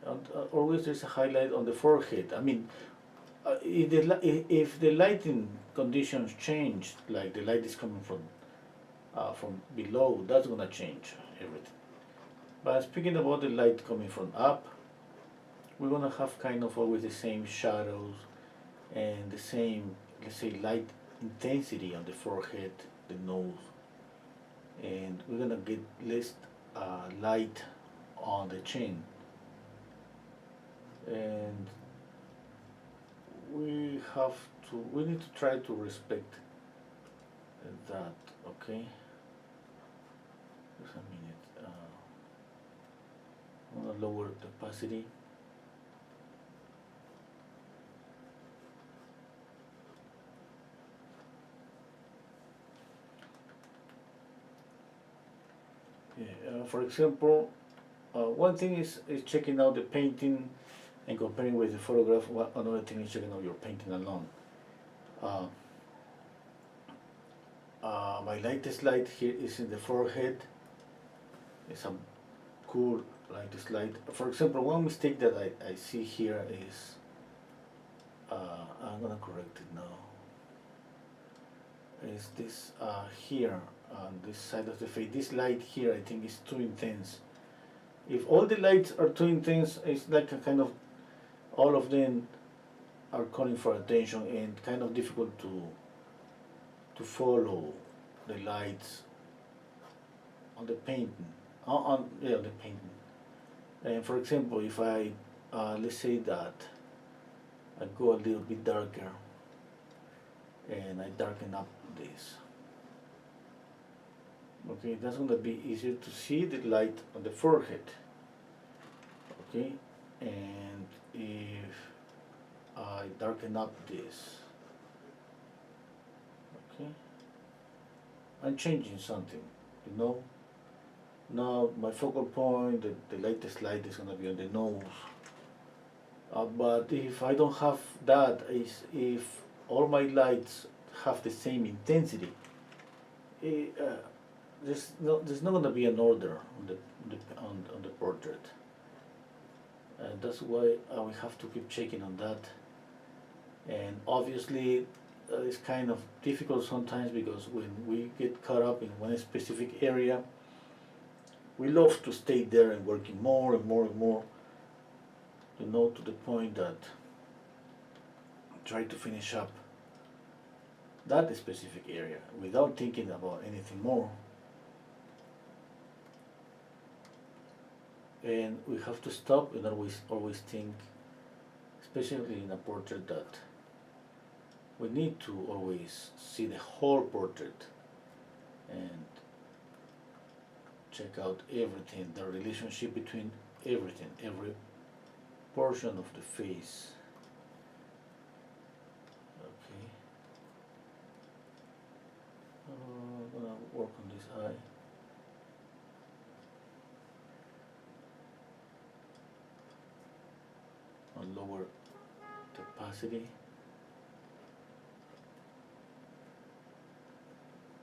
And always there's a highlight on the forehead. I mean, if the lighting conditions change, like the light is coming from below, that's gonna change everything. But speaking about the light coming from up, we're gonna have kind of always the same shadows and the same, let's say, light intensity on the forehead, the nose, and we're gonna get less light on the chin. And we need to try to respect that, okay? Just a minute. I'm gonna lower the opacity. Yeah, for example, one thing is checking out the painting and comparing with the photograph. Another thing is checking out your painting alone. My lightest light here is in the forehead. It's a cool lightest light. For example, one mistake that I see here is, I'm gonna correct it now, is this here on this side of the face. This light here I think is too intense. If all the lights are too intense, it's like a kind of, all of them are calling for attention and kind of difficult to follow the lights on the painting, the painting. And for example, if I let's say that I go a little bit darker and I darken up this, okay, that's going to be easier to see the light on the forehead, okay? And if I darken up this, okay, I'm changing something, you know. Now my focal point, the latest light is going to be on the nose. But if I don't have that, if all my lights have the same intensity, there's not going to be an order on the portrait. And that's why we have to keep checking on that. And obviously it's kind of difficult sometimes, because when we get caught up in one specific area, we love to stay there and working more and more and more, you know, to the point that try to finish up that specific area without thinking about anything more. And we have to stop and always think, especially in a portrait, that we need to always see the whole portrait and check out everything, the relationship between everything, every portion of the face. Okay. I'm gonna work on this eye. I'll lower opacity.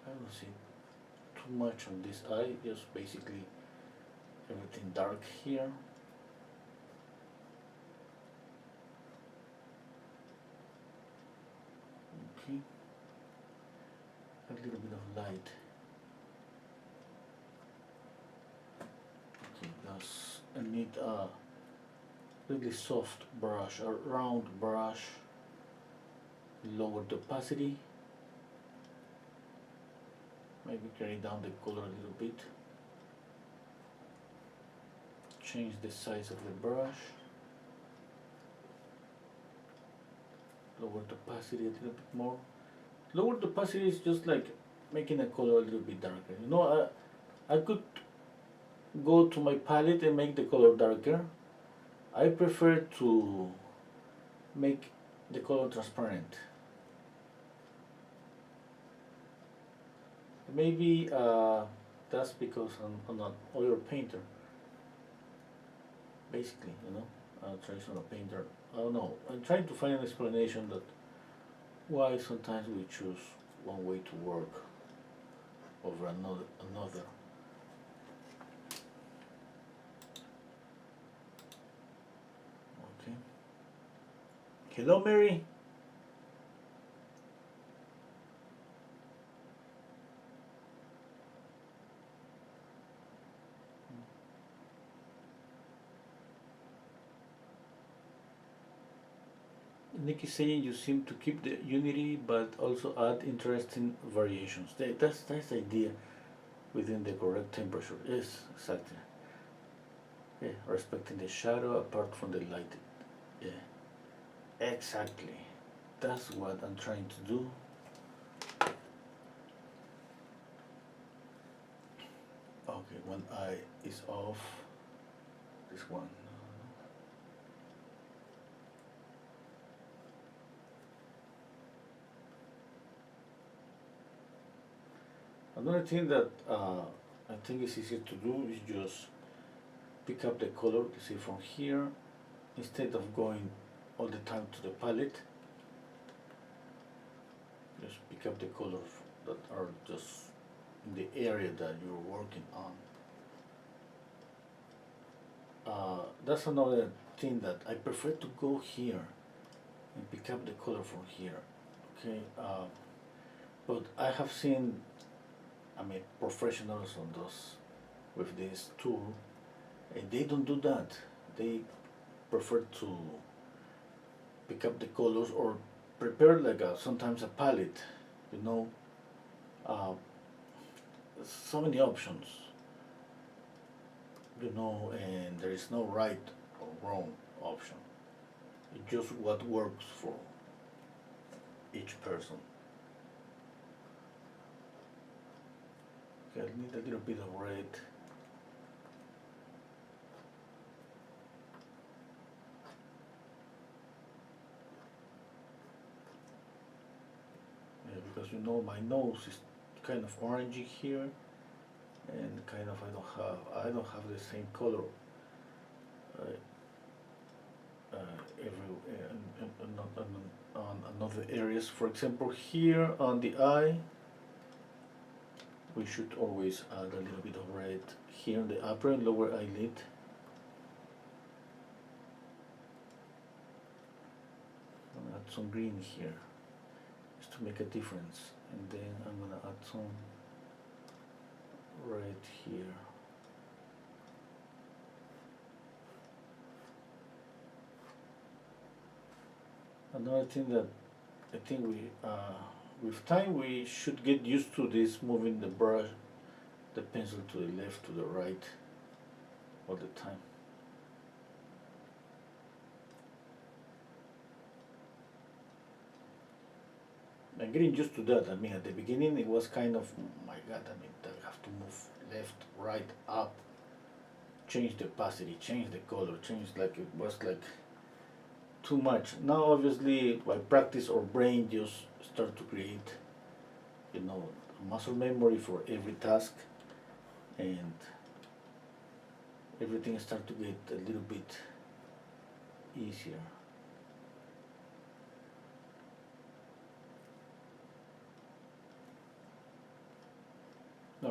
I don't see too much on this eye, just basically everything dark here. Okay, a little bit of light. Okay, that's, I need a really soft brush, a round brush. Lower the opacity. Maybe carry down the color a little bit. Change the size of the brush. Lower the opacity a little bit more. Lower the opacity is just like making a color a little bit darker. You know, I could go to my palette and make the color darker. I prefer to make the color transparent. Maybe that's because I'm an oil painter. Basically, you know, a traditional painter. I don't know. I'm trying to find an explanation that why sometimes we choose one way to work over another. Okay. Hello, Mary. Nick is saying you seem to keep the unity but also add interesting variations. That's the idea within the correct temperature. Yes, exactly. Yeah, respecting the shadow apart from the light. Yeah, exactly. That's what I'm trying to do. Okay, one eye is off. This one. Another thing that I think is easier to do is just pick up the color, you see, from here, instead of going all the time to the palette. Just pick up the colors that are just in the area that you're working on. That's another thing that I prefer to go here and pick up the color from here. Okay, but I have seen, I mean, professionals on those with this tool, and they don't do that. They prefer to pick up the colors or prepare like sometimes a palette, you know. So many options, you know, and there is no right or wrong option. It's just what works for each person. Okay, I need a little bit of red. Yeah, because you know my nose is kind of orangey here, and kind of I don't have the same color everywhere on other areas. For example, here on the eye, we should always add a little bit of red here on the upper and lower eyelid. I'll add some green here just to make a difference, and then I'm gonna add some red here. Another thing that I think with time we should get used to this, moving the brush, the pencil to the left, to the right, all the time. I'm getting used to that. I mean, at the beginning it was kind of, oh my God, I mean, I have to move left, right, up, change the opacity, change the color, change, like it was like too much. Now obviously by practice our brain just start to create, you know, a muscle memory for every task, and everything start to get a little bit easier.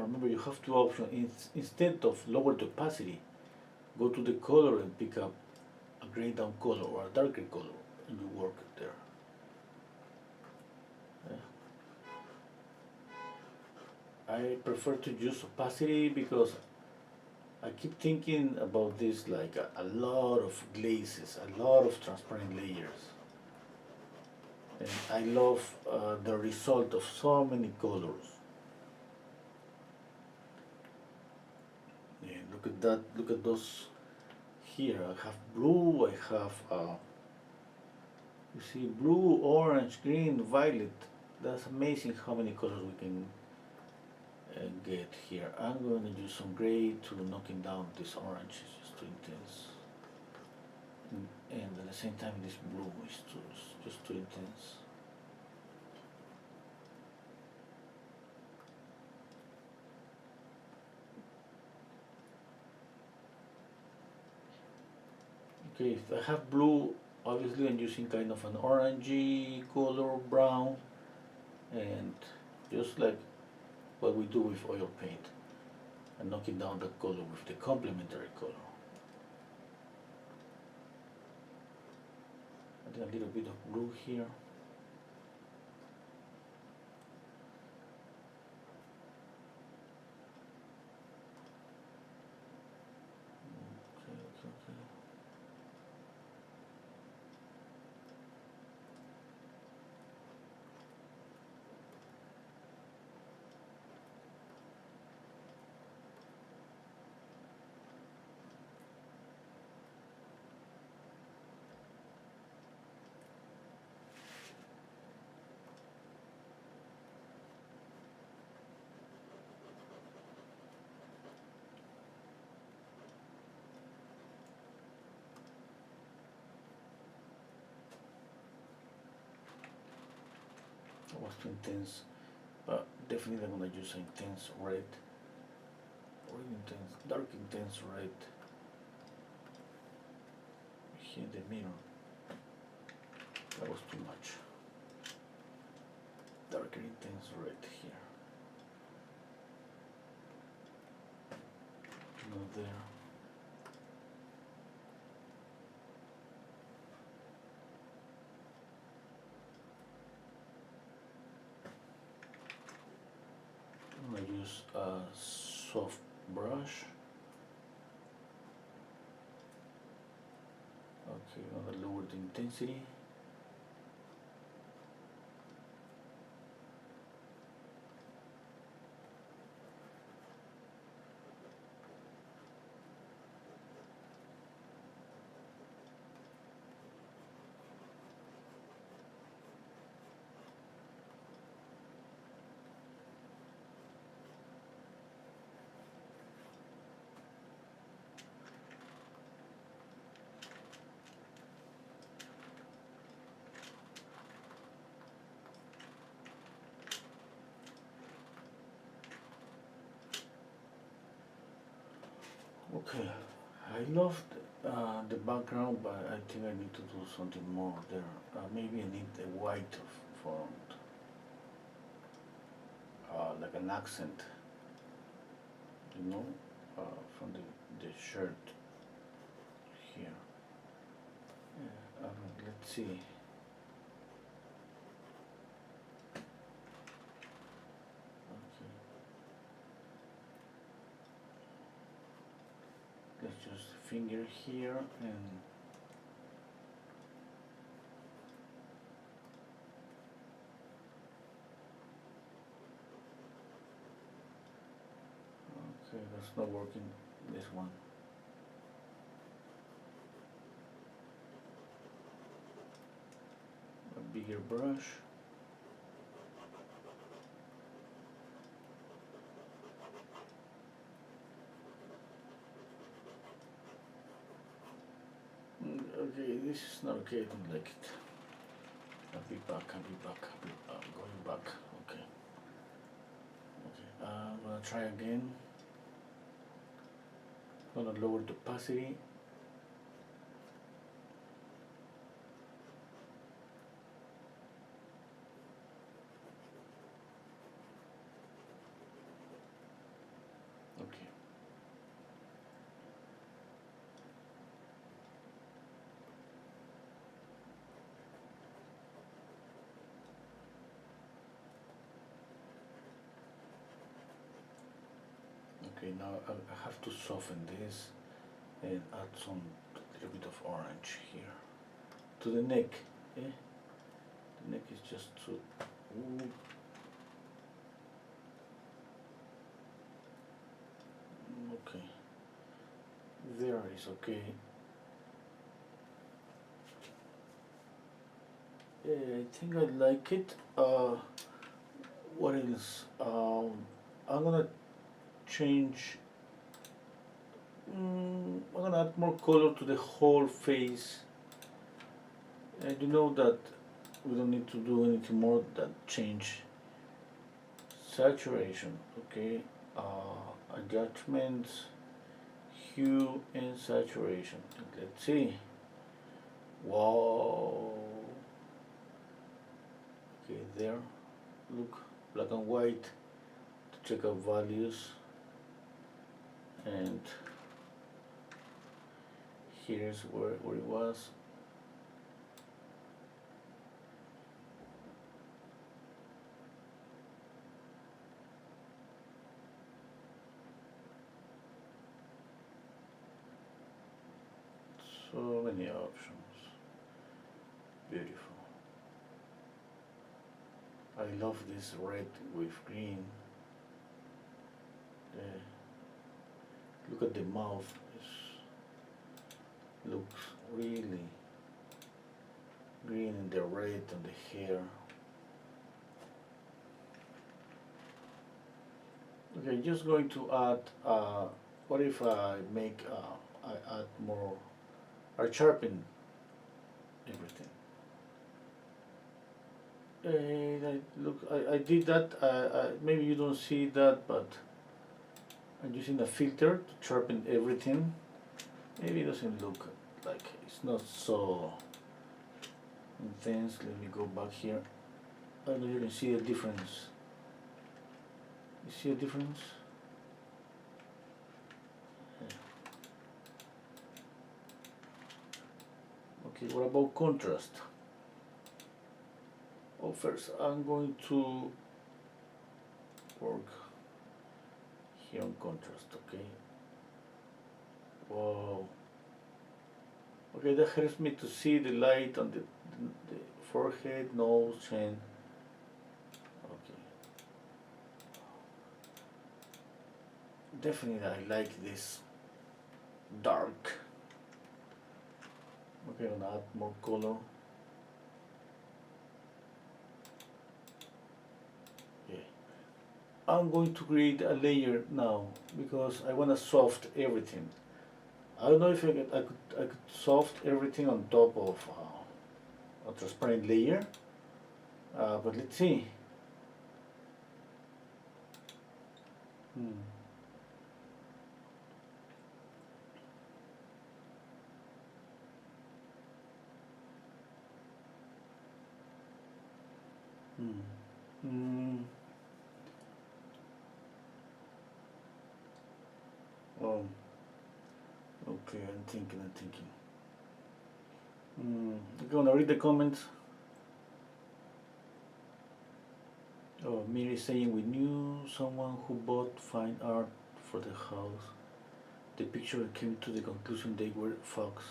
remember you have two options. Instead of lower the opacity, go to the color and pick up a gray down color or a darker color and you work it there. I prefer to use opacity because I keep thinking about this like a lot of glazes, a lot of transparent layers. And I love the result of so many colors. Yeah, look at that, look at those here. I have blue, I have, you see, blue, orange, green, violet. That's amazing how many colors we can get here. I'm going to use some gray to knocking down this orange, it's just too intense. And at the same time this blue is just too intense. Okay, if I have blue, obviously I'm using kind of an orangey color, brown, and just like what we do with oil paint, and knocking down that color with the complementary color. Add a little bit of blue here. Okay. That was too intense, but definitely I'm gonna use an intense red, or intense, dark intense red here in the mirror. That was too much. Darker intense red here. Not there. I'm gonna use a soft brush. Okay, I'm gonna lower the intensity. Okay, I love the background, but I think I need to do something more there. Maybe I need a white font, like an accent, you know, from the shirt here. Yeah, let's see. Okay. Let's just finger here and okay, that's not working. This one. A bigger brush. Okay, this is not okay, I don't like it. I'll be back, going back, okay. Okay, I'm gonna try again. I'm gonna lower the opacity. Okay, now I have to soften this and add some little bit of orange here to the neck. Yeah, the neck is just too. Ooh. Okay, there is okay. Yeah, I think I like it. What else? I'm gonna change. I'm gonna add more color to the whole face. And you know that we don't need to do anything more than change saturation. Okay, adjustments, hue and saturation. Let's see. Wow. Okay, there. Look, black and white to check out values. And here's where it was. So many options. Beautiful. I love this red with green. Look at the mouth. It looks really green and the red on the hair. Okay, just going to add. What if I make? I add more. I sharpen everything. I did that. Maybe you don't see that, but I'm using a filter to sharpen everything. Maybe it doesn't look like it's not so intense. Let me go back here. I don't know if you can see a difference. You see a difference? Yeah. Okay, what about contrast? Oh, first I'm going to work here on contrast, okay? Wow. Okay, that helps me to see the light on the forehead, nose, chin. Okay. Definitely I like this dark. Okay, I'm gonna add more color. Yeah. I'm going to create a layer now because I want to soft everything. I don't know if I could soft everything on top of a transparent layer, but let's see. Hmm. Hmm. Hmm. Oh. Okay, I'm thinking. I'm gonna read the comments. Oh, Miri saying we knew someone who bought fine art for the house. The picture came to the conclusion they were fox.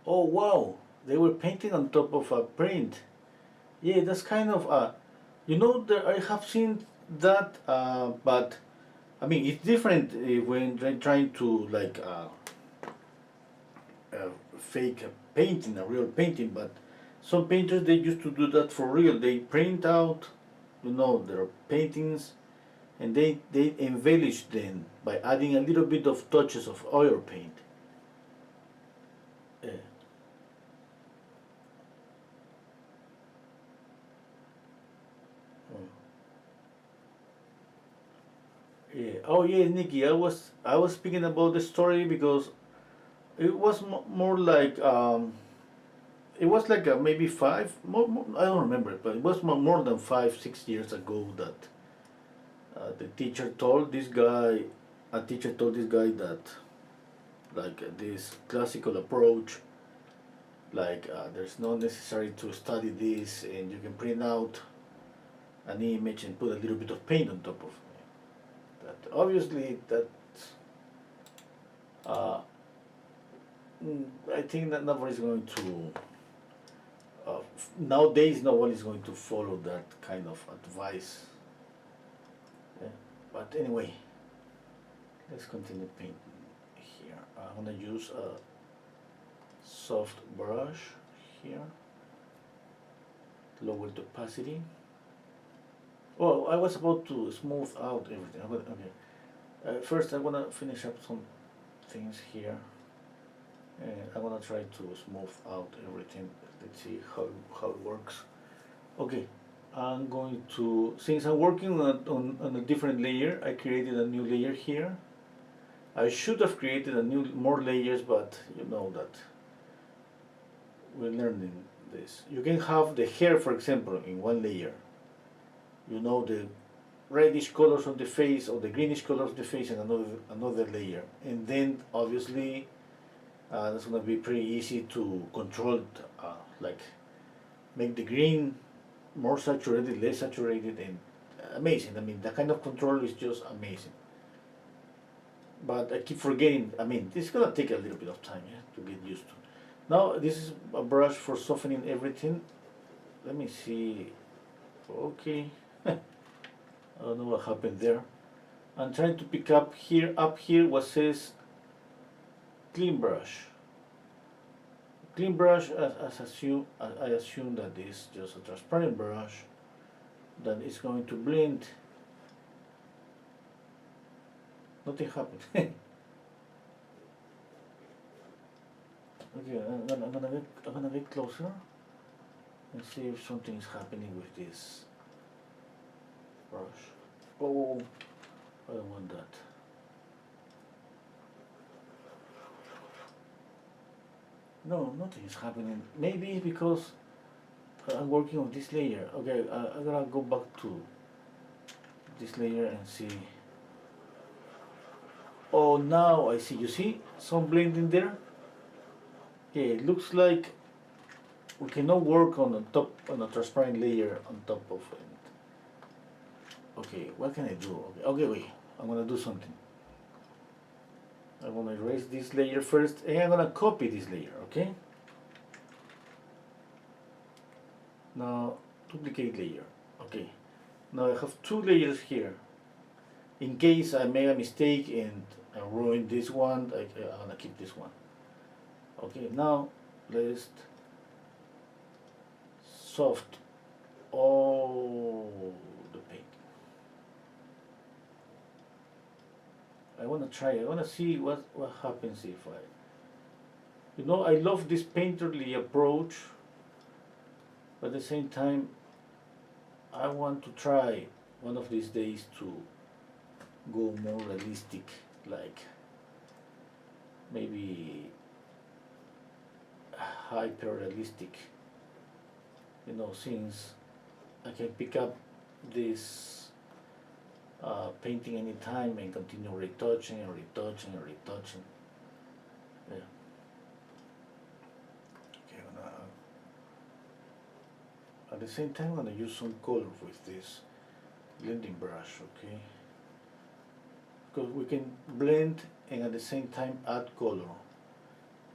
Oh wow, they were painting on top of a print. Yeah, that's kind of there I have seen that, but I mean it's different when they're trying to like fake a painting, a real painting. But some painters they used to do that for real. They print out, their paintings, and they embellish them by adding a little bit of touches of oil paint. Yeah. Oh. Yeah. Oh yeah, Nikki. I was speaking about the story because it was more like it was like maybe I don't remember, but it was more than 5 6 years ago that the teacher told this guy, a teacher told this guy that like this classical approach, like there's no necessary to study this, and you can print out an image and put a little bit of paint on top of it. that. Obviously, that uh, I think that nobody's going to. Nowadays, nobody's going to follow that kind of advice. Yeah. But anyway, let's continue painting here. I'm gonna use a soft brush here. Lower the opacity. Oh, I was about to smooth out everything. Okay. First, I'm gonna finish up some things here, and I'm gonna try to smooth out everything. Let's see how it works. Okay, I'm going to, since I'm working on a different layer, I created a new layer here. I should have created more layers, but you know that we're learning this. You can have the hair, for example, in one layer. You know, the reddish colors on the face or the greenish colors of the face in another layer, and then obviously that's going to be pretty easy to control, like make the green more saturated, less saturated, and amazing. I mean, that kind of control is just amazing. But I keep forgetting. I mean, this is gonna take a little bit of time, yeah, to get used to. Now this is a brush for softening everything. Let me see. Okay. I don't know what happened there. I'm trying to pick up here what says clean brush. Clean brush, I assume that this is just a transparent brush that is going to blend. Nothing happened. Okay, I'm gonna get closer and see if something is happening with this brush. Oh, I don't want that. No, nothing is happening. Maybe because I'm working on this layer. Okay, I'm gonna go back to this layer and see. Oh, now I see. You see some blending there? Okay, it looks like we cannot work on a transparent layer on top of it. Okay, what can I do? Okay, wait. I'm gonna do something. I'm gonna erase this layer first, and I'm gonna copy this layer. Okay. Now duplicate layer. Okay. Now I have two layers here. In case I made a mistake and I ruined this one, I'm gonna keep this one. Okay, now let's soft all the paint. I wanna see what happens if I, you know, I love this painterly approach, but at the same time I want to try one of these days to go more realistic, like maybe hyper realistic, you know, since I can pick up this painting anytime and continue retouching and retouching and retouching. Yeah. Okay, at the same time I'm gonna use some color with this blending brush, okay? Because we can blend and at the same time add color.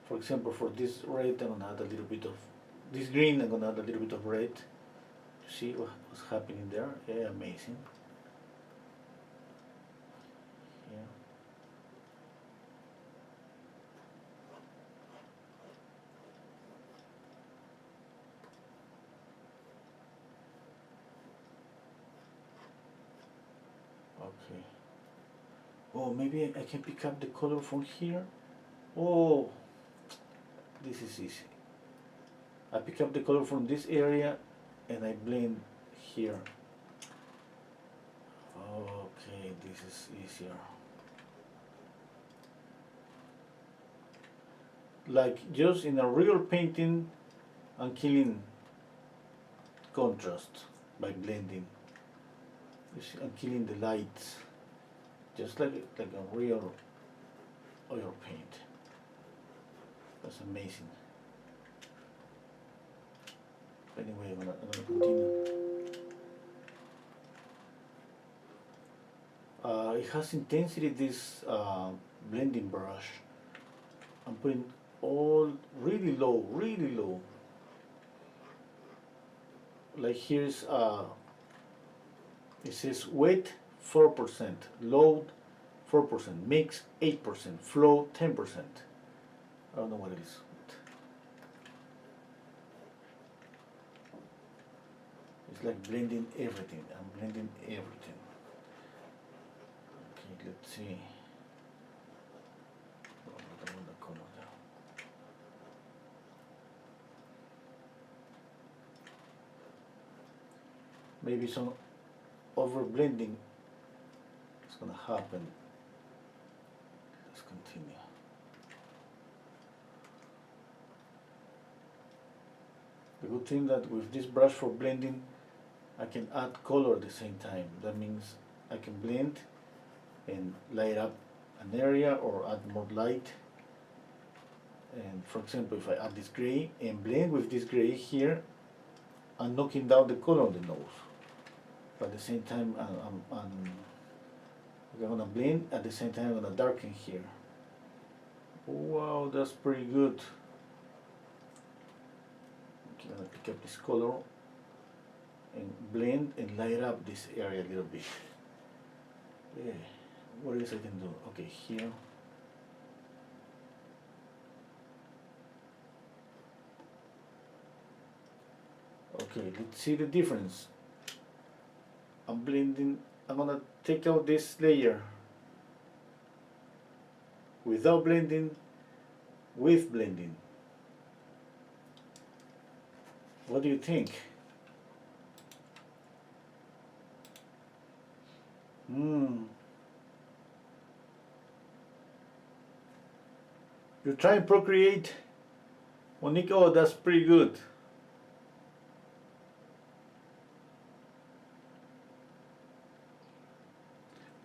For example, for this red, I'm gonna add a little bit of this green. I'm gonna add a little bit of red. See what's happening there? Yeah, amazing. Yeah. Okay. Oh, maybe I can pick up the color from here. Oh, this is easy. I pick up the color from this area and I blend here. Okay, this is easier. Like just in a real painting, I'm killing contrast by blending. You see, I'm killing the lights, just like a real oil paint. That's amazing. Anyway, I'm gonna continue. It has intensity, this blending brush. I'm putting all really low, really low. Like here's it says wet 4%, load 4%, mix 8%, flow 10%. I don't know what it is. It's like blending everything. I'm blending everything. Okay, let's see. Oh, I don't want the color there. Maybe some over blending is gonna happen. Let's continue. The good thing that with this brush for blending, I can add color at the same time. That means I can blend and light up an area or add more light. And for example, if I add this gray and blend with this gray here, I'm knocking down the color on the nose. But at the same time, I'm gonna blend. At the same time, I'm gonna darken here. Wow, that's pretty good. Okay, I'm gonna pick up this color and blend and light up this area a little bit. Yeah, what else I can do? Okay, here. Okay, let's see the difference. I'm blending, I'm gonna take out this layer without blending, with blending. What do you think? You try and Procreate, Monique? Oh, that's pretty good.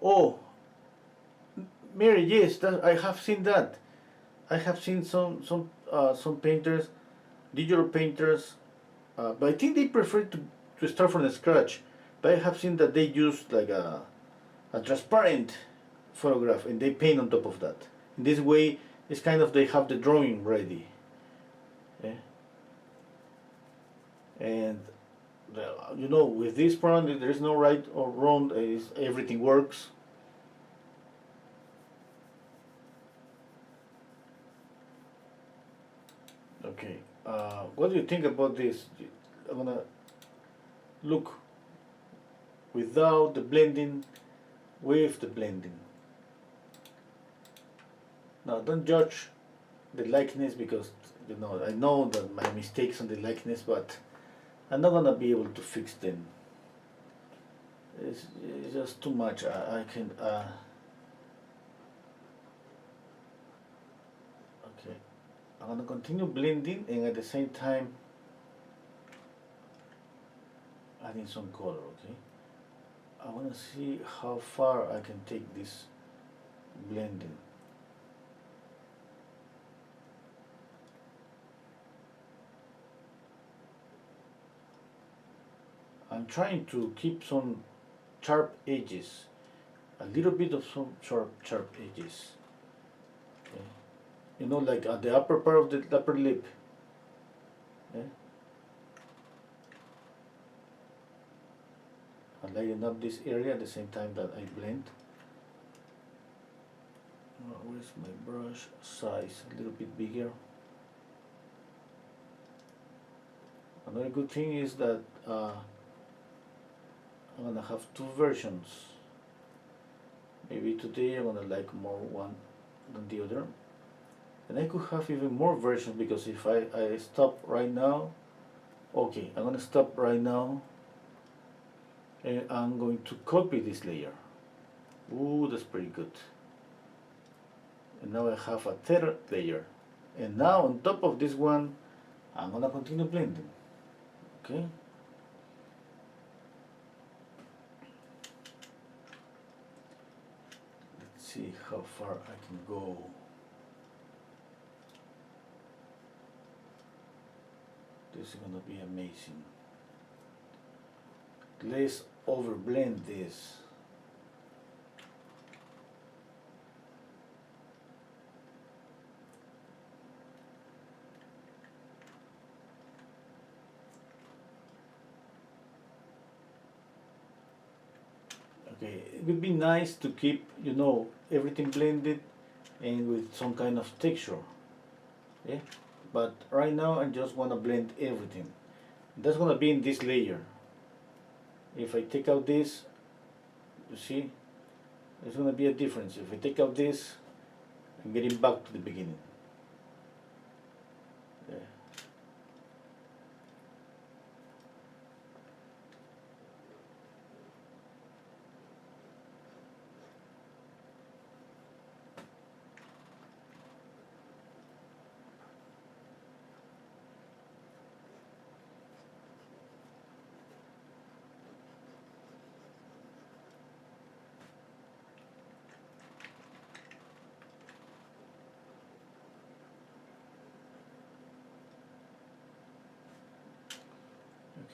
Oh, Mary, yes, that, I have seen that. I have seen some painters, digital painters, but I think they prefer to start from the scratch. But I have seen that they use like a transparent photograph and they paint on top of that. In this way, it's kind of they have the drawing ready. Yeah? And you know, with this program, there is no right or wrong. Everything works. Okay, what do you think about this? I'm gonna look without the blending, with the blending. Now, don't judge the likeness because you know I know that my mistakes on the likeness, but I'm not gonna be able to fix them. It's just too much. I can. Okay, I'm gonna continue blending and at the same time adding some color. Okay, I wanna see how far I can take this blending. I'm trying to keep some sharp edges, a little bit of some sharp edges. Okay. You know, like at the upper part of the upper lip. Okay. I lighten up this area at the same time that I blend. Where's my brush size? A little bit bigger. Another good thing is that I'm gonna have two versions. Maybe today I'm gonna like more one than the other. And I could have even more versions because if I stop right now, okay, I'm gonna stop right now and I'm going to copy this layer. Ooh, that's pretty good. And now I have a third layer. And now on top of this one, I'm gonna continue blending. Okay. Let's see how far I can go. This is gonna be amazing. Let's overblend this. Okay, it would be nice to keep, you know, everything blended and with some kind of texture. Yeah, but right now I just want to blend everything. That's gonna be in this layer. If I take out this, you see, there's gonna be a difference. If I take out this, I'm getting back to the beginning. Yeah.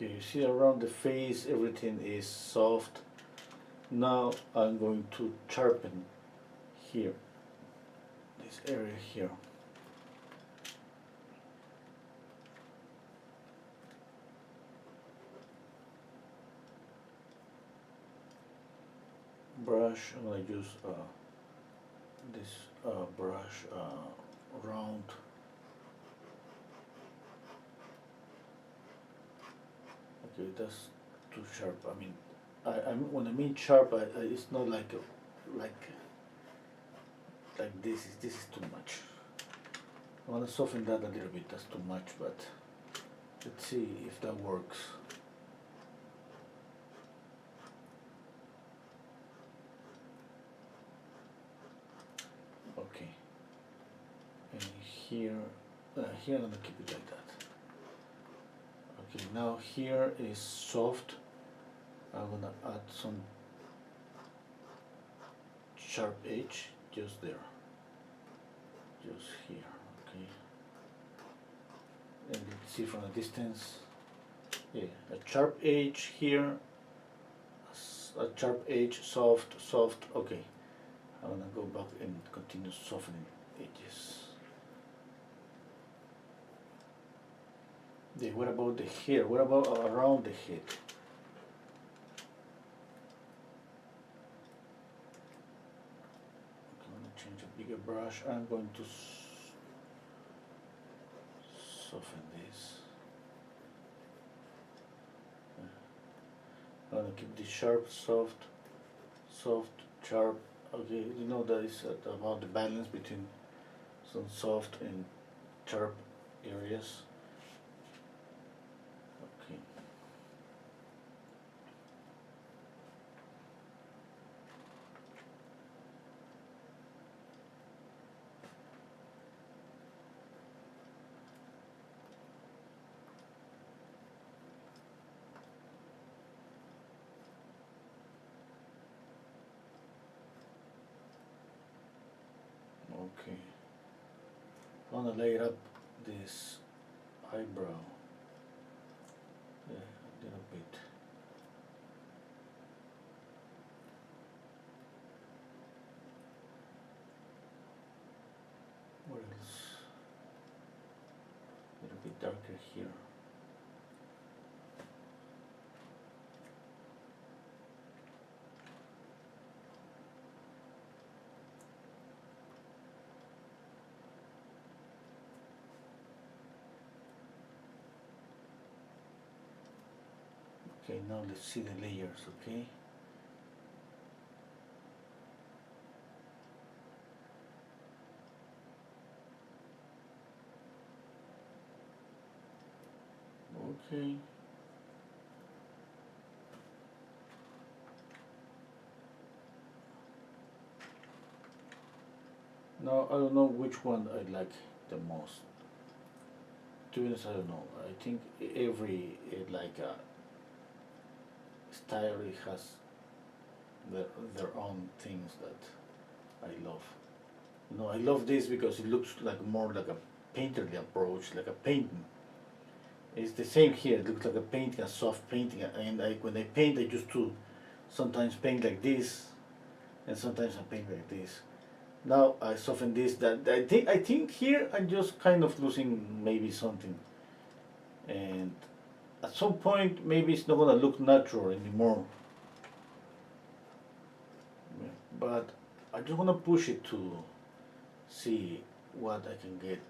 Okay, you see around the face everything is soft. Now I'm going to sharpen here, this area here. Brush, I'm going to use this brush round. Okay, that's too sharp. I mean, when I mean sharp, it's not like like this. This is too much. I want to soften that a little bit. That's too much, but let's see if that works. Okay, and here I'm gonna keep it like that. Okay, now here is soft. I'm gonna add some sharp edge just there, just here. Okay, and let's see from a distance. Yeah, a sharp edge here, a sharp edge, soft, soft. Okay, I'm gonna go back and continue softening edges. Yeah, what about the hair? What about around the head? I'm going to change a bigger brush. I'm going to soften this. I'm going to keep the sharp, soft, soft, sharp. Okay, you know that is about the balance between some soft and sharp areas. Okay. Okay. I'm gonna layer up this eyebrow. Yeah, a little bit. What else? A little bit darker here. Okay, now let's see the layers, okay? Okay. Now I don't know which one I like the most. To be honest, I don't know. I think every style has their own things that I love. You know, I love this because it looks like more like a painterly approach, like a painting. It's the same here. It looks like a painting, a soft painting. And when I paint, I used to sometimes paint like this, and sometimes I paint like this. Now I soften this. That I think here I'm just kind of losing maybe something, and at some point maybe it's not gonna look natural anymore. but I just want to push it to see what I can get.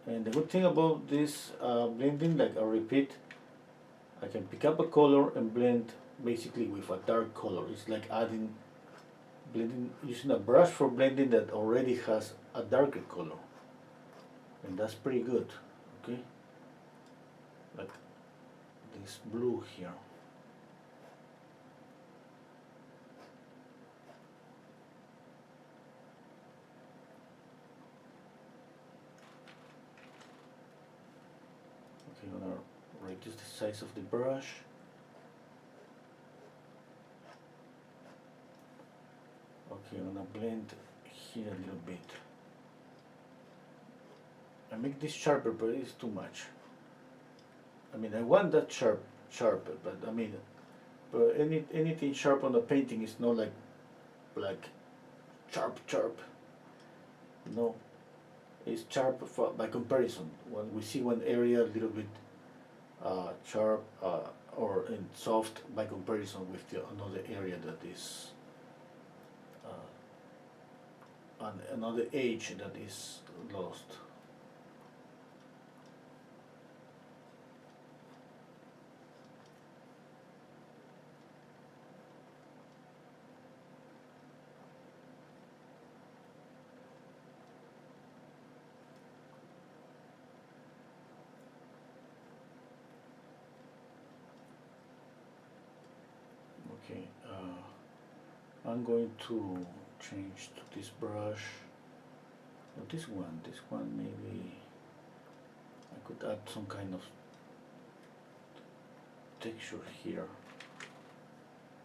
And the good thing about this blending, like I repeat, I can pick up a color and blend basically with a dark color. It's like blending using a brush for blending that already has a darker color, and that's pretty good. Okay, like this blue here. Okay, I'm gonna reduce the size of the brush. Okay, I'm gonna blend here a little bit. I make this sharper, but it's too much. I mean, I want that sharper, but I mean, but anything sharp on the painting is not like sharp. No, it's sharp by comparison. When we see one area a little bit sharp or soft by comparison with another area that is on another edge that is lost. Okay, I'm going to change to this brush. No, this one maybe I could add some kind of texture here.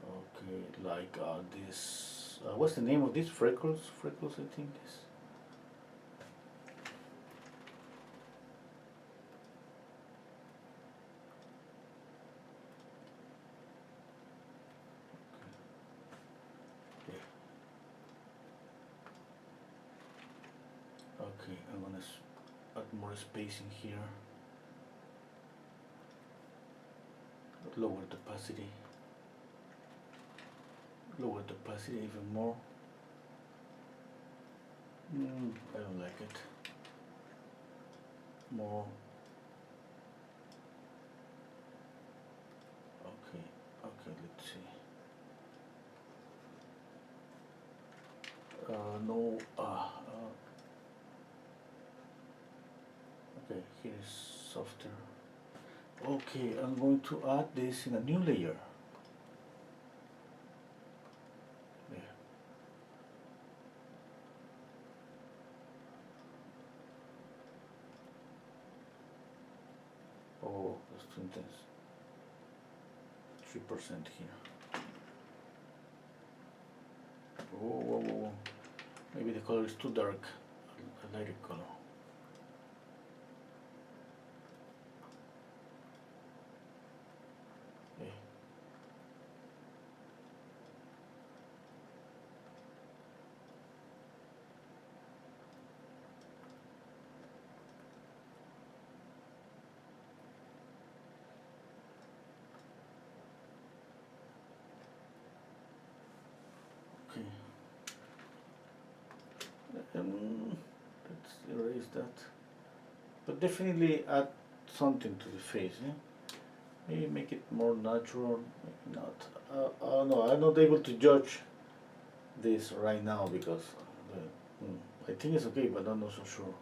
Okay, like this. What's the name of this? Freckles, I think this. Okay, I'm gonna add more spacing here. Lower the opacity. Lower the opacity even more. I don't like it. More. Okay, let's see. No, okay, here is softer. Okay, I'm going to add this in a new layer. There. Oh, that's too intense. 3% here. Whoa. Maybe the color is too dark. A lighter color. Okay. Let's erase that. But definitely add something to the face. Yeah? Maybe make it more natural. Maybe not. No, I'm not able to judge this right now because I think it's okay, but I'm not so sure.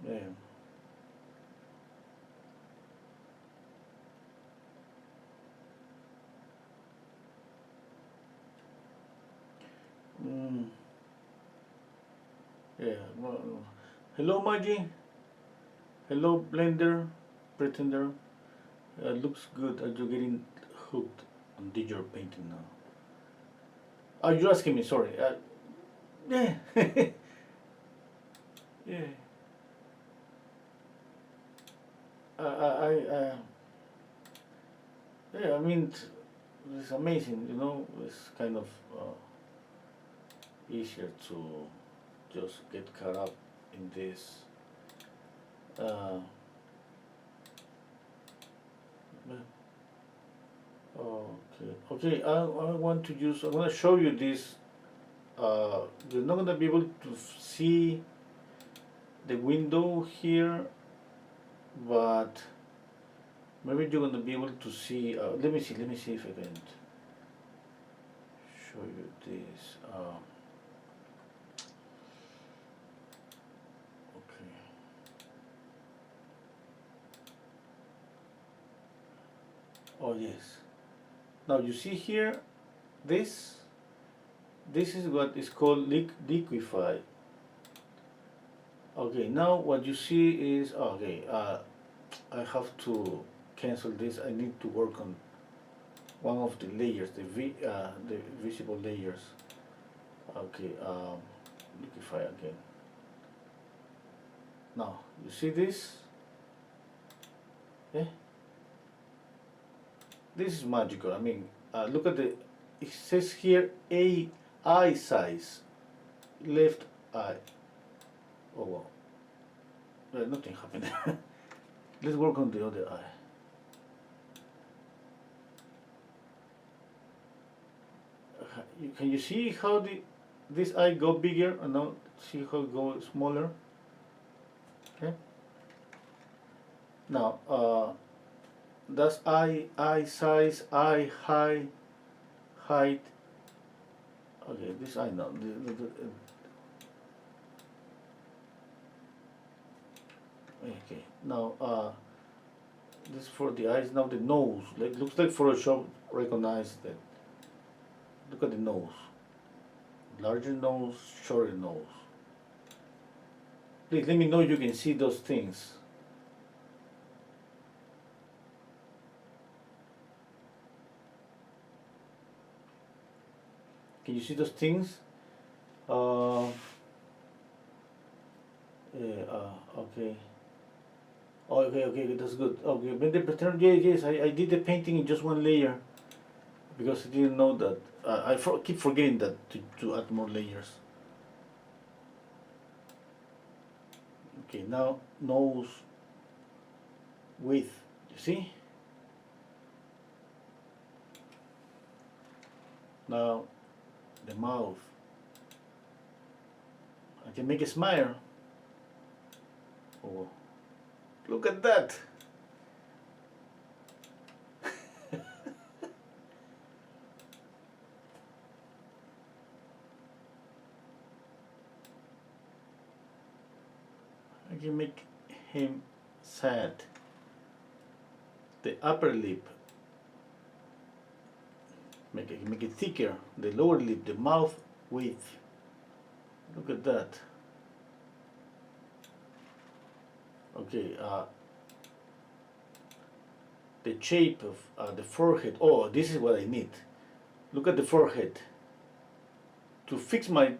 Yeah. Yeah. Well, hello, Maggie. Hello, Blender, Pretender. Looks good. Are you getting hooked on digital painting now? Oh, you're asking me. Sorry. Yeah. Yeah. Yeah. I mean, it's amazing. You know, it's kind of easier to just get caught up in this. Okay, I want to use, I'm going to show you this. You're not going to be able to see the window here, but maybe you're going to be able to see, let me see if I can show you this. Okay. Oh yes. Now you see here, this is what is called Liquify. Okay, now what you see is, okay, I have to cancel this. I need to work on one of the layers, the visible layers. Okay, Liquify again. Now you see this? Yeah. This is magical. I mean, look at it says here eye size, left eye. Oh wow, nothing happened. Let's work on the other eye. Can you see how this eye go bigger and now see how it go smaller? Okay. Now that's eye size, eye height. Okay, this eye now. Okay, now this for the eyes. Now the nose. Like looks like Photoshop recognized that. Look at the nose. Larger nose, shorter nose. Please let me know you can see those things. Can you see those things? Okay. Oh, okay, that's good. Okay, but the pattern, yes, I did the painting in just one layer because I didn't know that. I keep forgetting that to add more layers. Okay, now nose width. You see? Now the mouth. I can make a smile. Oh, look at that. I can make him sad. The upper lip. Make it thicker. The lower lip, the mouth width. Look at that. Okay, the shape of the forehead. Oh, this is what I need. Look at the forehead. To fix my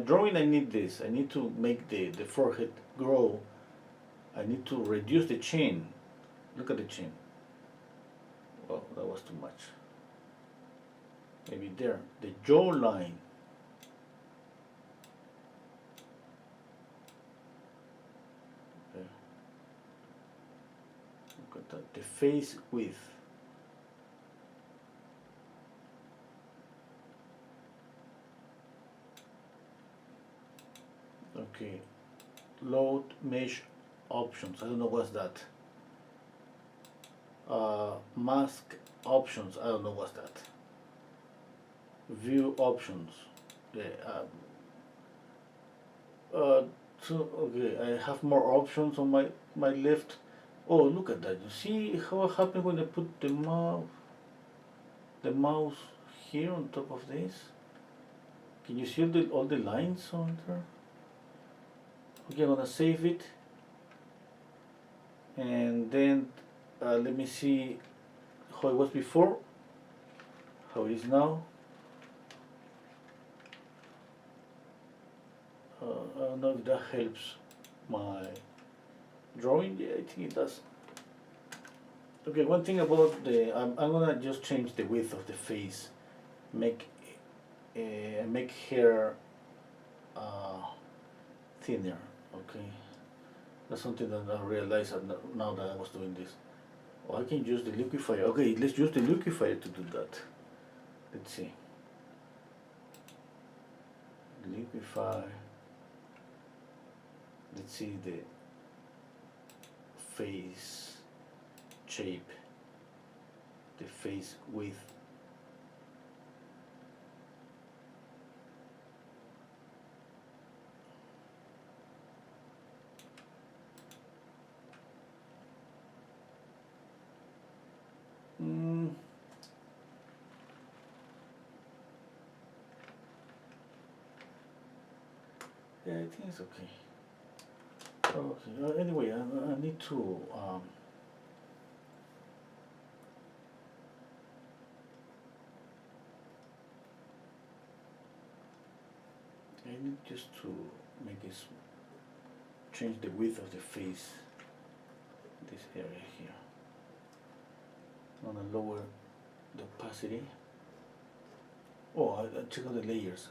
drawing, I need this. I need to make the forehead grow. I need to reduce the chin. Look at the chin. Well, that was too much. Maybe there. The jawline. Okay. Look at that. The face width. Okay. Load mesh options. I don't know what's that. Mask options. I don't know what's that. View options. Yeah. So okay, I have more options on my left. Oh, look at that! You see how it happened when I put the mouse here on top of this? Can you see all the lines on there? Okay, I'm gonna save it, and then let me see how it was before, how it is now. I don't know if that helps my drawing. Yeah, I think it does. Okay, one thing about I'm gonna just change the width of the face, make hair thinner. Okay, that's something that I realized now that I was doing this. Oh, I can use the liquifier. Okay, let's use the liquifier to do that. Let's see. Liquify. Let's see the face shape, the face width. Yeah, I think it's okay. Okay, anyway, I need to I need just to make it change the width of the face, this area here. I want to lower the opacity. Oh, I check out the layers.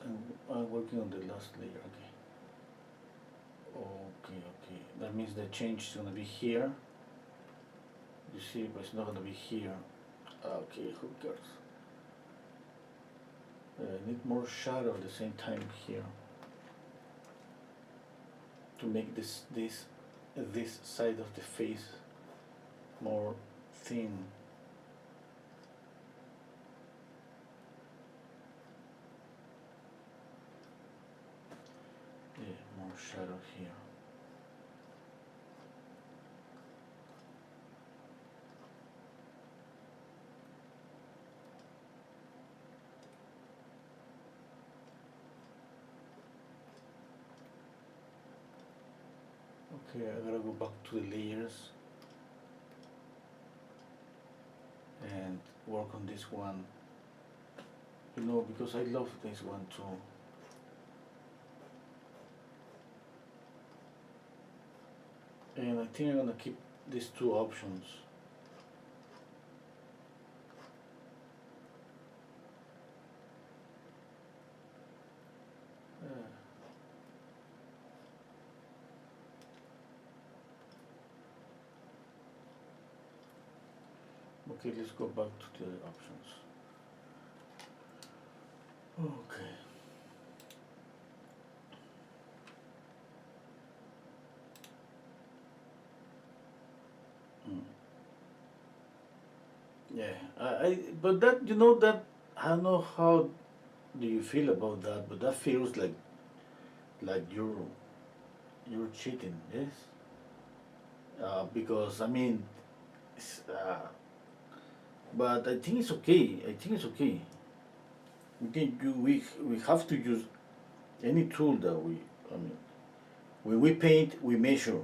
I'm working on the last layer. Okay. Okay. That means the change is gonna be here. You see, but it's not gonna be here. Okay, who cares? I need more shadow at the same time here to make this side of the face more thin. Yeah, more shadow here. Okay, I gotta go back to the layers and work on this one. You know, because I love this one too. And I think I'm gonna keep these two options. Okay, let's go back to the options. Okay. Yeah, but that, you know, that, I don't know how do you feel about that, but that feels like you're cheating, yes? Because I mean, but I think it's okay. I think it's okay. We have to use any tool that I mean, when we paint, we measure.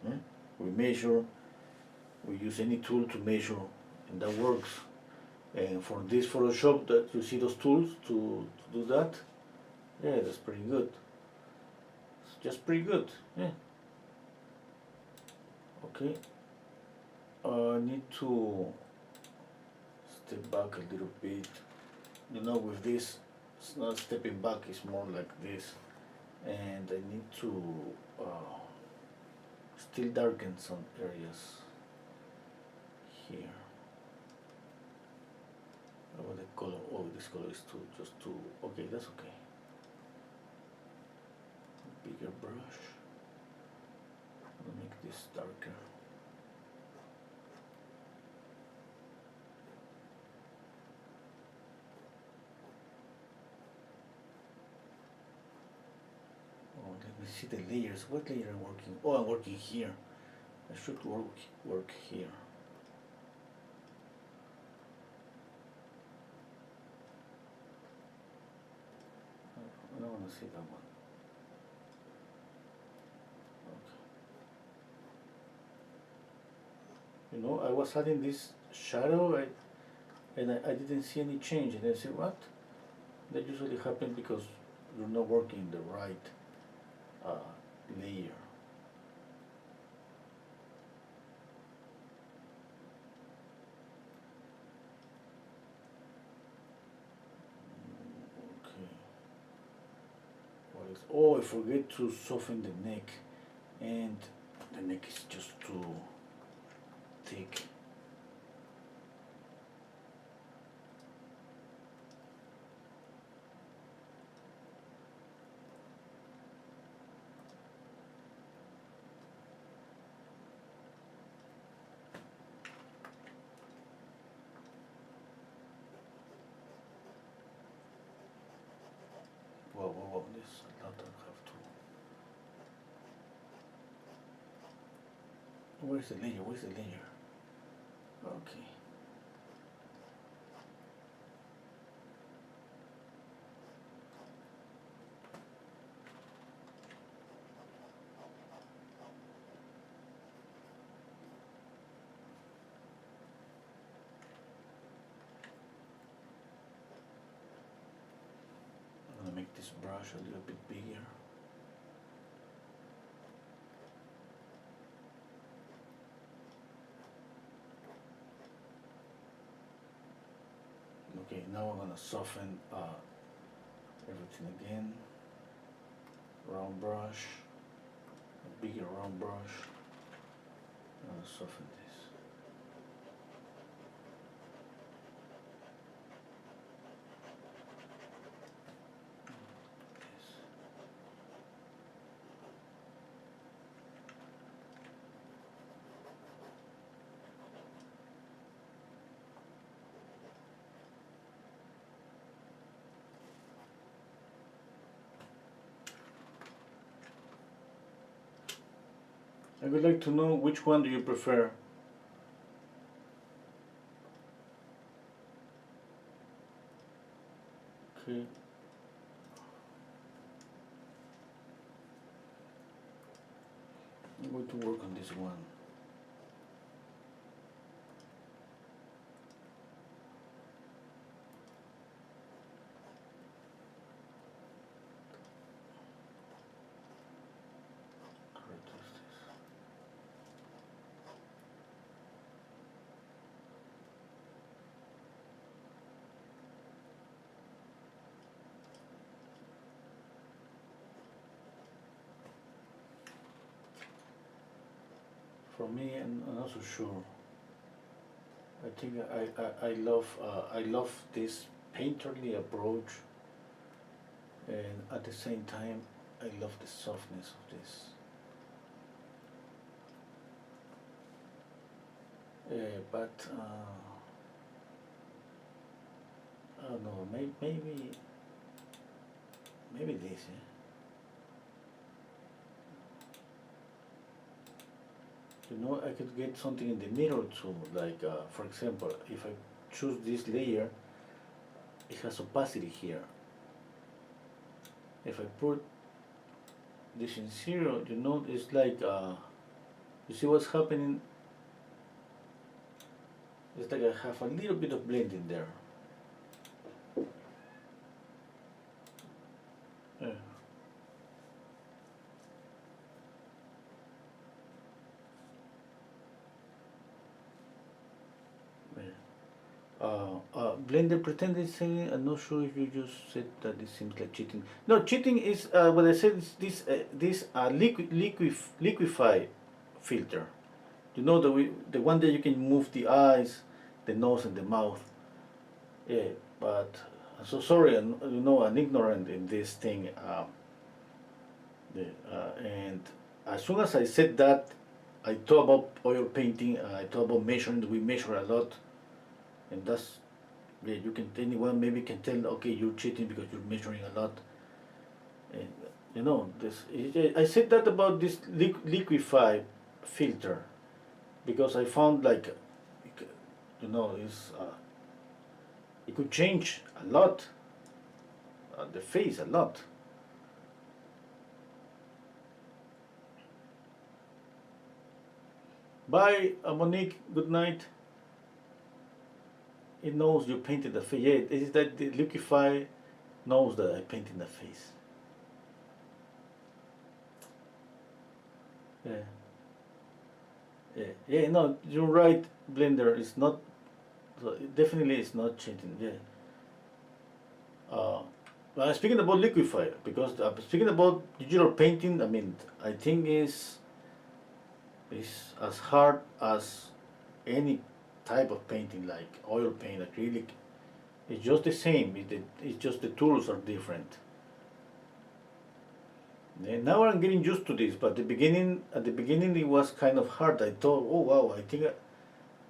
eh? We measure. We use any tool to measure, and that works. And for this Photoshop, that you see those tools to do that, yeah, that's pretty good. It's just pretty good. Yeah. Okay. I need to step back a little bit. You know, with this, it's not stepping back, it's more like this. And I need to still darken some areas here. Oh, the color, oh, this color is just too, okay, that's okay. Bigger brush. I'll make this darker. Oh, let me see the layers. What layer I'm working? Oh, I'm working here. I should work here. I don't want to see that one. Okay. You know, I was adding this shadow, and I didn't see any change. And I said, what? That usually happens because you're not working the right layer. Okay. What else oh, I forget to soften the neck, and the neck is just too thick. Whoa, this a lot I have to. Where's the layer? Where's the layer? Okay. I'm gonna make this brush a little bit bigger. Okay, now I'm gonna soften everything again. Round brush, a bigger round brush. I'm gonna soften this. I would like to know which one do you prefer? Okay. I'm going to work on this one. For me, I'm not so sure. I think I love this painterly approach, and at the same time, I love the softness of this. But I don't know. Maybe this. You know, I could get something in the middle too. Like, for example, if I choose this layer, it has opacity here. If I put this in 0, you know, it's like, you see what's happening? It's like I have a little bit of blending there. Yeah. Blender pretend is saying, I'm not sure if you just said that this seems like cheating. No, cheating is what I said is this Liquify filter. You know, the one that you can move the eyes, the nose, and the mouth. Yeah, but I'm so sorry, you know, I'm ignorant in this thing. And as soon as I said that, I thought about oil painting. I thought about measuring. We measure a lot, and that's, yeah. You can, anyone maybe can tell, okay, you're cheating because you're measuring a lot. And you know this. I said that about this Liquify filter because I found like, you know, it could change a lot, the face a lot. Bye, Monique. Good night. It knows you painted the face. Yeah, it is that the Liquify knows that I painted the face. Yeah. Yeah. No, you're right. Blender is not. So it definitely is not cheating. Yeah. Speaking about Liquify, because speaking about digital painting, I mean, I think is as hard as any type of painting, like oil paint, acrylic. It's just the same. It's just the tools are different. And now I'm getting used to this, but at the beginning, it was kind of hard. I thought, oh wow, I think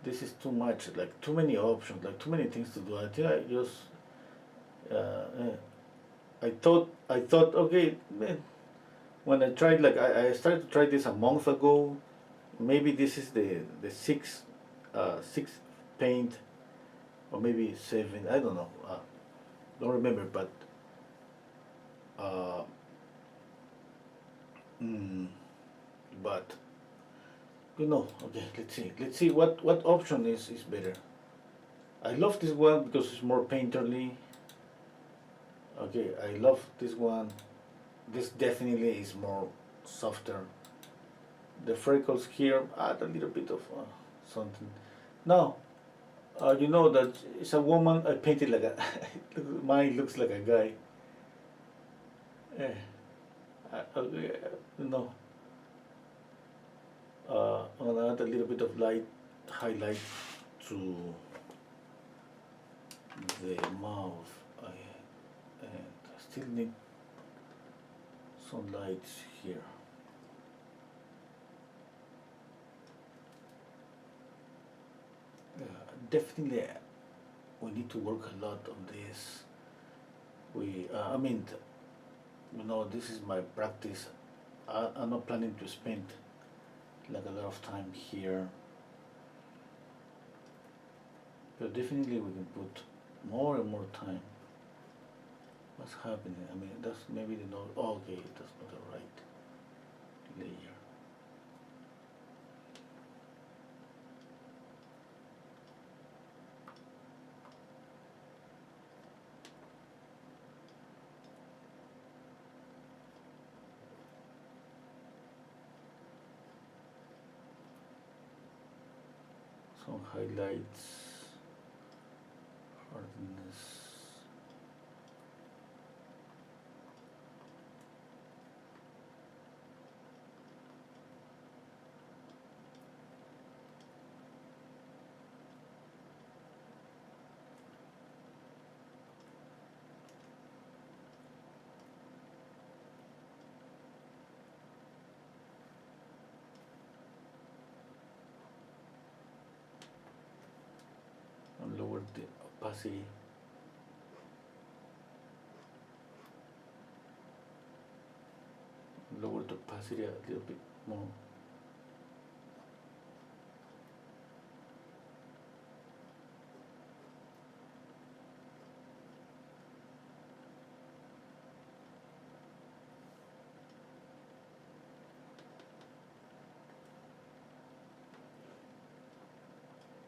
this is too much, like too many options, like too many things to do. I think I just, I thought, okay, man, when I tried, like I started to try this a month ago. Maybe this is the sixth paint, or maybe seven. I don't know. Don't remember, but uh, mm, but okay. Let's see what option is better. I love this one because it's more painterly. Okay, I love this one. This definitely is more softer. The freckles here add a little bit of something. Now, you know that it's a woman. I painted like a. Mine looks like a guy. Okay, you know, I'm gonna add a little bit of light highlight to the mouth. And I still need some lights here. Definitely, we need to work a lot on this. I mean, this is my practice. I'm not planning to spend like a lot of time here, but definitely we can put more and more time. What's happening? I mean, that's maybe the no. Oh, okay, that's not the right layer. Some highlights, hardness. And lower the opacity. Lower the opacity a little bit more.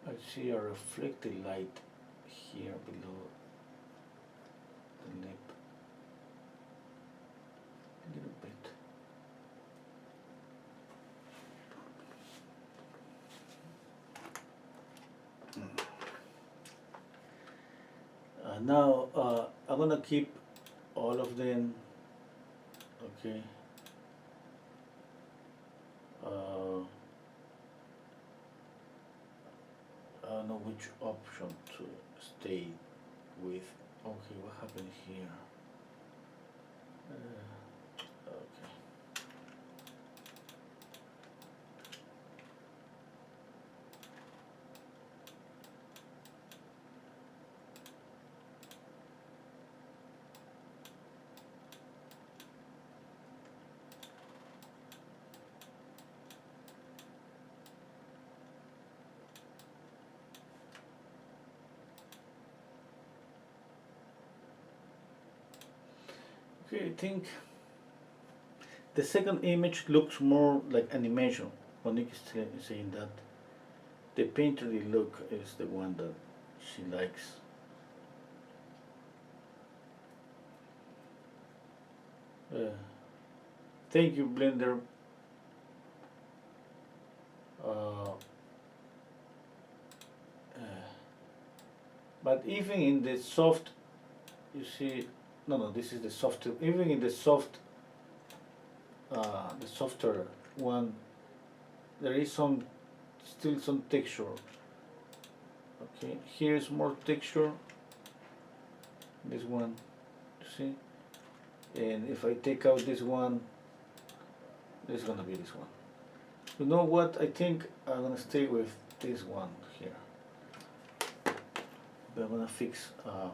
I see a reflected light here below the lip. A little bit. Now I'm gonna keep all of them. Okay. I don't know which option to stay with. Okay, what happened here? Okay. Okay, I think the second image looks more like animation. Monique is saying that the painterly look is the one that she likes. Thank you, Blender. But even in the soft, you see, no, this is the softer, even in the softer one, there is still some texture. Okay, here's more texture, this one, see? And if I take out this one, this is gonna be this one. You know what, I think I'm gonna stay with this one here. But I'm gonna fix, oops,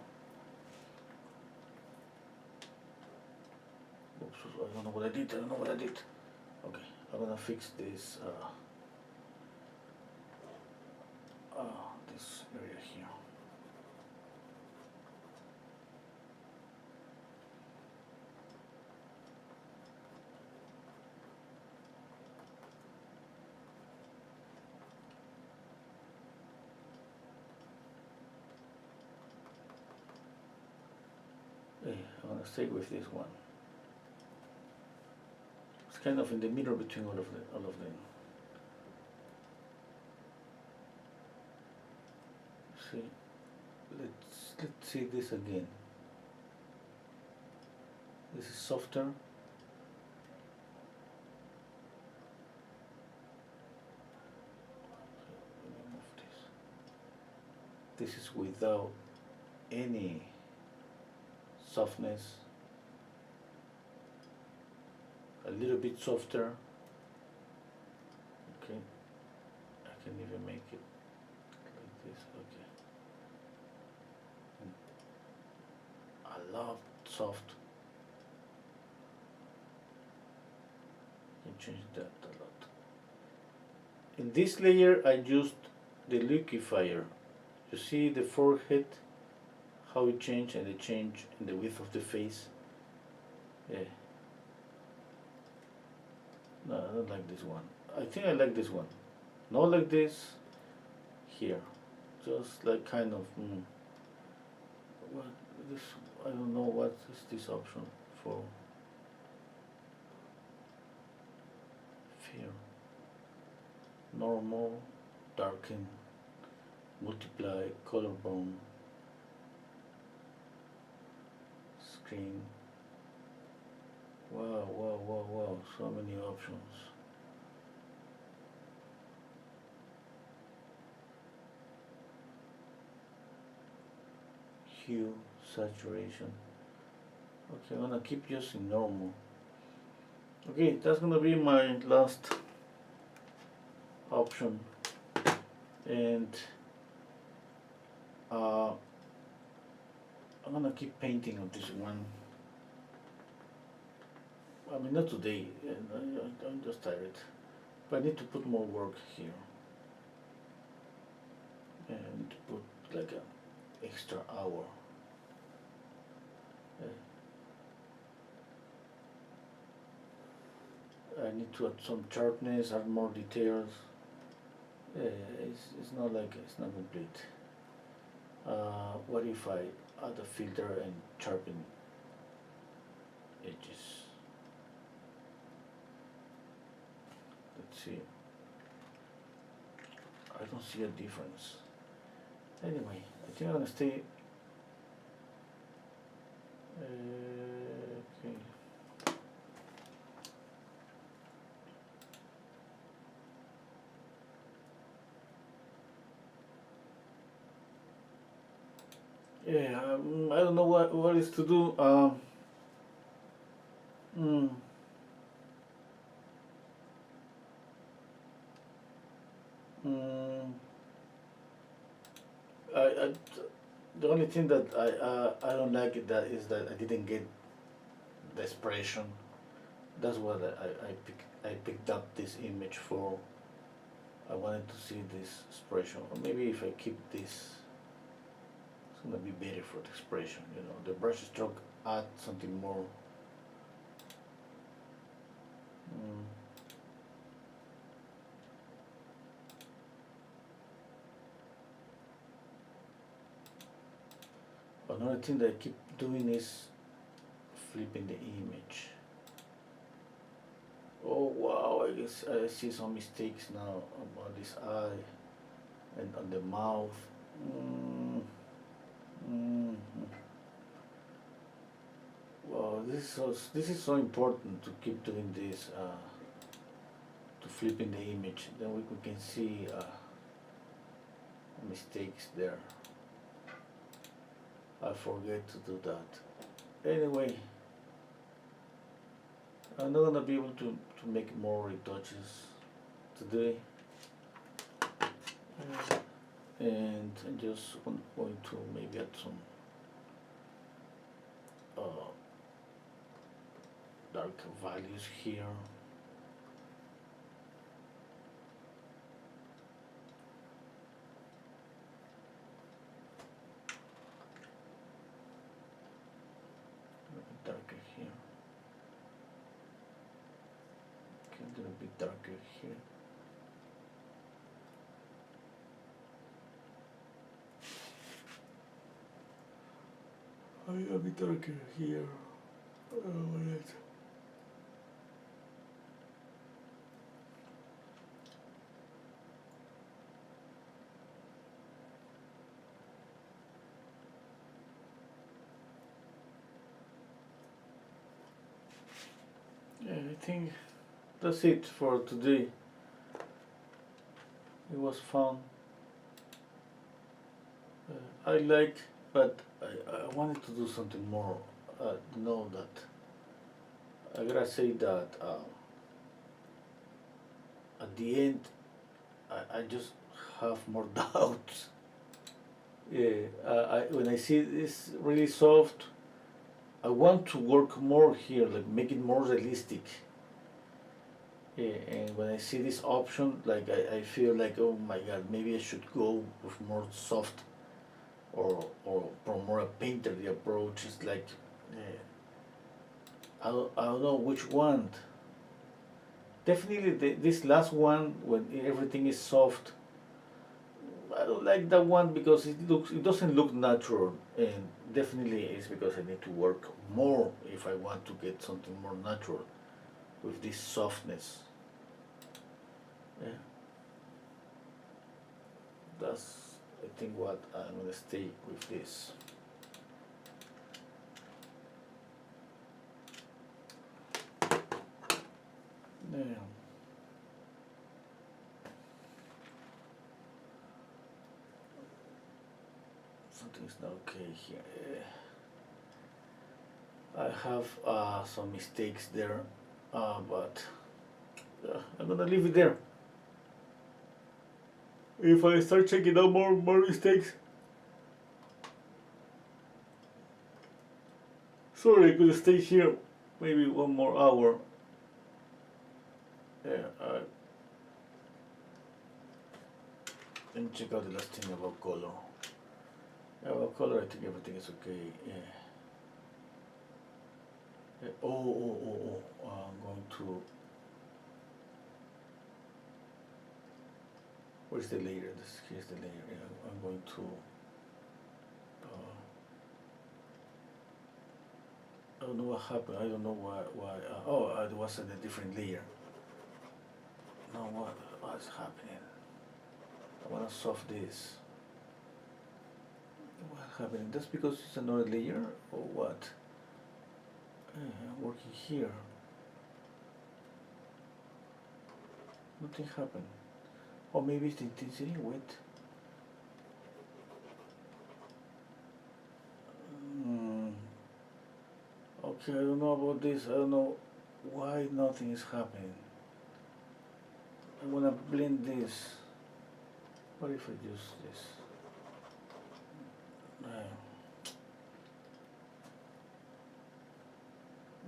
I don't know what I did, Okay, I'm gonna fix this, this area here. I'm gonna stay with this one. It's kind of in the middle between all of them. See, let's see this again. This is softer. Let me move this. This is without any softness. A little bit softer. Okay, I can even make it like this. Okay, I love soft. You can change that a lot. In this layer, I used the liquifier. You see the forehead, how it changed, and the change in the width of the face. Yeah. No, I don't like this one. I think I like this one. Not like this here. Just like kind of what this, I don't know what is this option for. Fear. Normal, darken, multiply, color bone, screen. Wow, so many options. Hue, saturation. Okay, I'm gonna keep using normal. Okay, that's gonna be my last option. And I'm gonna keep painting on this one. I mean, not today, I'm just tired. But I need to put more work here. And I need to put like an extra hour. I need to add some sharpness, add more details. It's not like, it's not complete. What if I add a filter and sharpen edges? Let's see. I don't see a difference. Anyway, I think I'm gonna stay. Okay. Yeah, I don't know what is to do. The only thing that I don't like is that I didn't get the expression. That's what I picked up this image for. I wanted to see this expression, or maybe if I keep this, it's gonna be better for the expression. You know, the brush stroke add something more. Another thing that I keep doing is flipping the image. Oh wow, I guess I see some mistakes now about this eye and on the mouth. Oh, this is so important to keep doing this, to flipping the image. Then we can see mistakes there. I forget to do that. Anyway, I'm not gonna be able to make more retouches today. And I'm just going to maybe add some dark values here. A bit darker here. Okay, a little bit darker here. A bit darker here. Right. Yeah, I think that's it for today. It was fun. I like, but I wanted to do something more. Know that I gotta say that at the end I just have more doubts. Yeah, when I see this really soft, I want to work more here, like make it more realistic. Yeah, and when I see this option, like I feel like, oh my god, maybe I should go with more soft or more a painterly approach. It's like, I don't know which one. Definitely this last one, when everything is soft, I don't like that one because it doesn't look natural, and definitely it's because I need to work more if I want to get something more natural with this softness. Yeah, that's, I think, what I'm gonna stay with this. Yeah. Something's not okay here. I have some mistakes there, but I'm gonna leave it there. If I start checking out more mistakes, sorry, I could stay here maybe one more hour. Yeah, let me check out the last thing about color. About color, I think everything is okay. Yeah. I'm going to. Where's the layer? Here's the layer. Yeah, I'm going to. I don't know what happened. I don't know why. It was in a different layer. Now what's happening? I wanna soft this. What's happening? That's because it's another layer or what? I'm working here. Nothing happened. Or maybe it's the intensity. Wait. Okay, I don't know about this. I don't know why nothing is happening. I wanna blend this. What if I use this?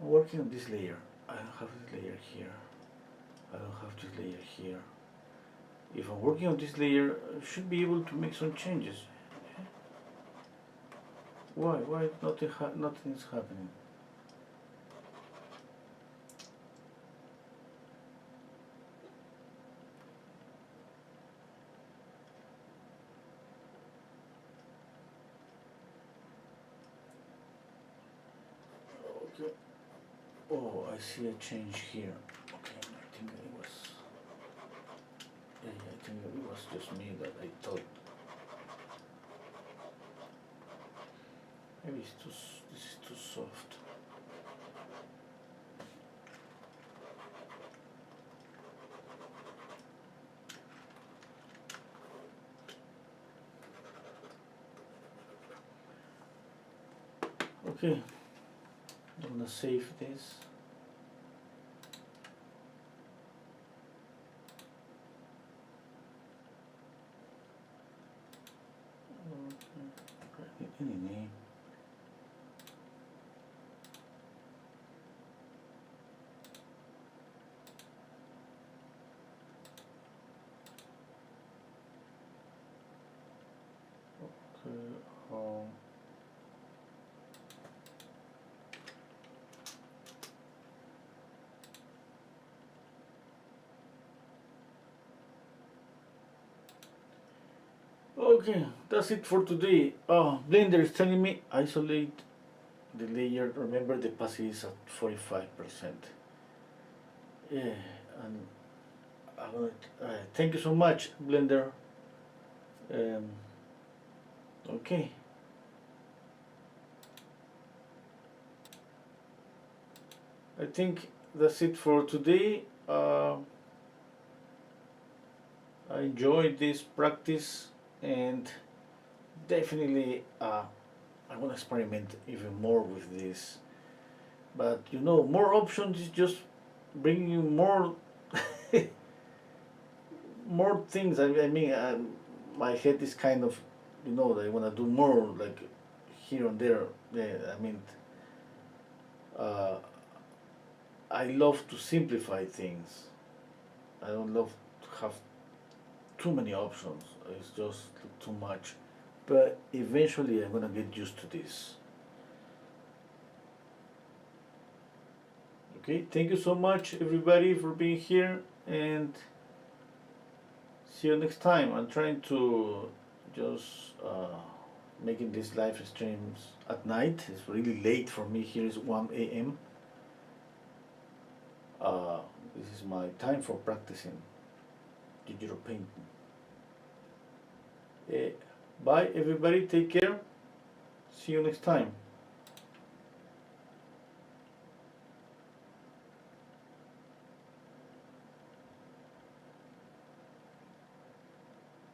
I'm working on this layer. I don't have this layer here. I don't have this layer here. If I'm working on this layer, I should be able to make some changes. Why? Why nothing is happening? Okay. Oh, I see a change here. Okay, I think it was. Yeah, I think it was just me that I thought. Maybe this is too soft. Okay, I'm gonna save this. Okay. Any name. Okay. Okay, that's it for today. Blender is telling me isolate the layer. Remember the opacity is at 45%. Yeah, and I want thank you so much, Blender. Um, okay, I think that's it for today. I enjoyed this practice, and definitely I want to experiment even more with this. But you know, more options is just bringing you more more things. I mean, my head is kind of, you know, I want to do more, like here and there. Yeah, I mean, uh, I love to simplify things. I don't love to have too many options. It's just too much. But eventually, I'm gonna get used to this. Okay, thank you so much, everybody, for being here, and see you next time. I'm trying to just making these live streams at night. It's really late for me. Here is 1 a.m. Uh, this is my time for practicing digital painting. Bye, everybody. Take care. See you next time.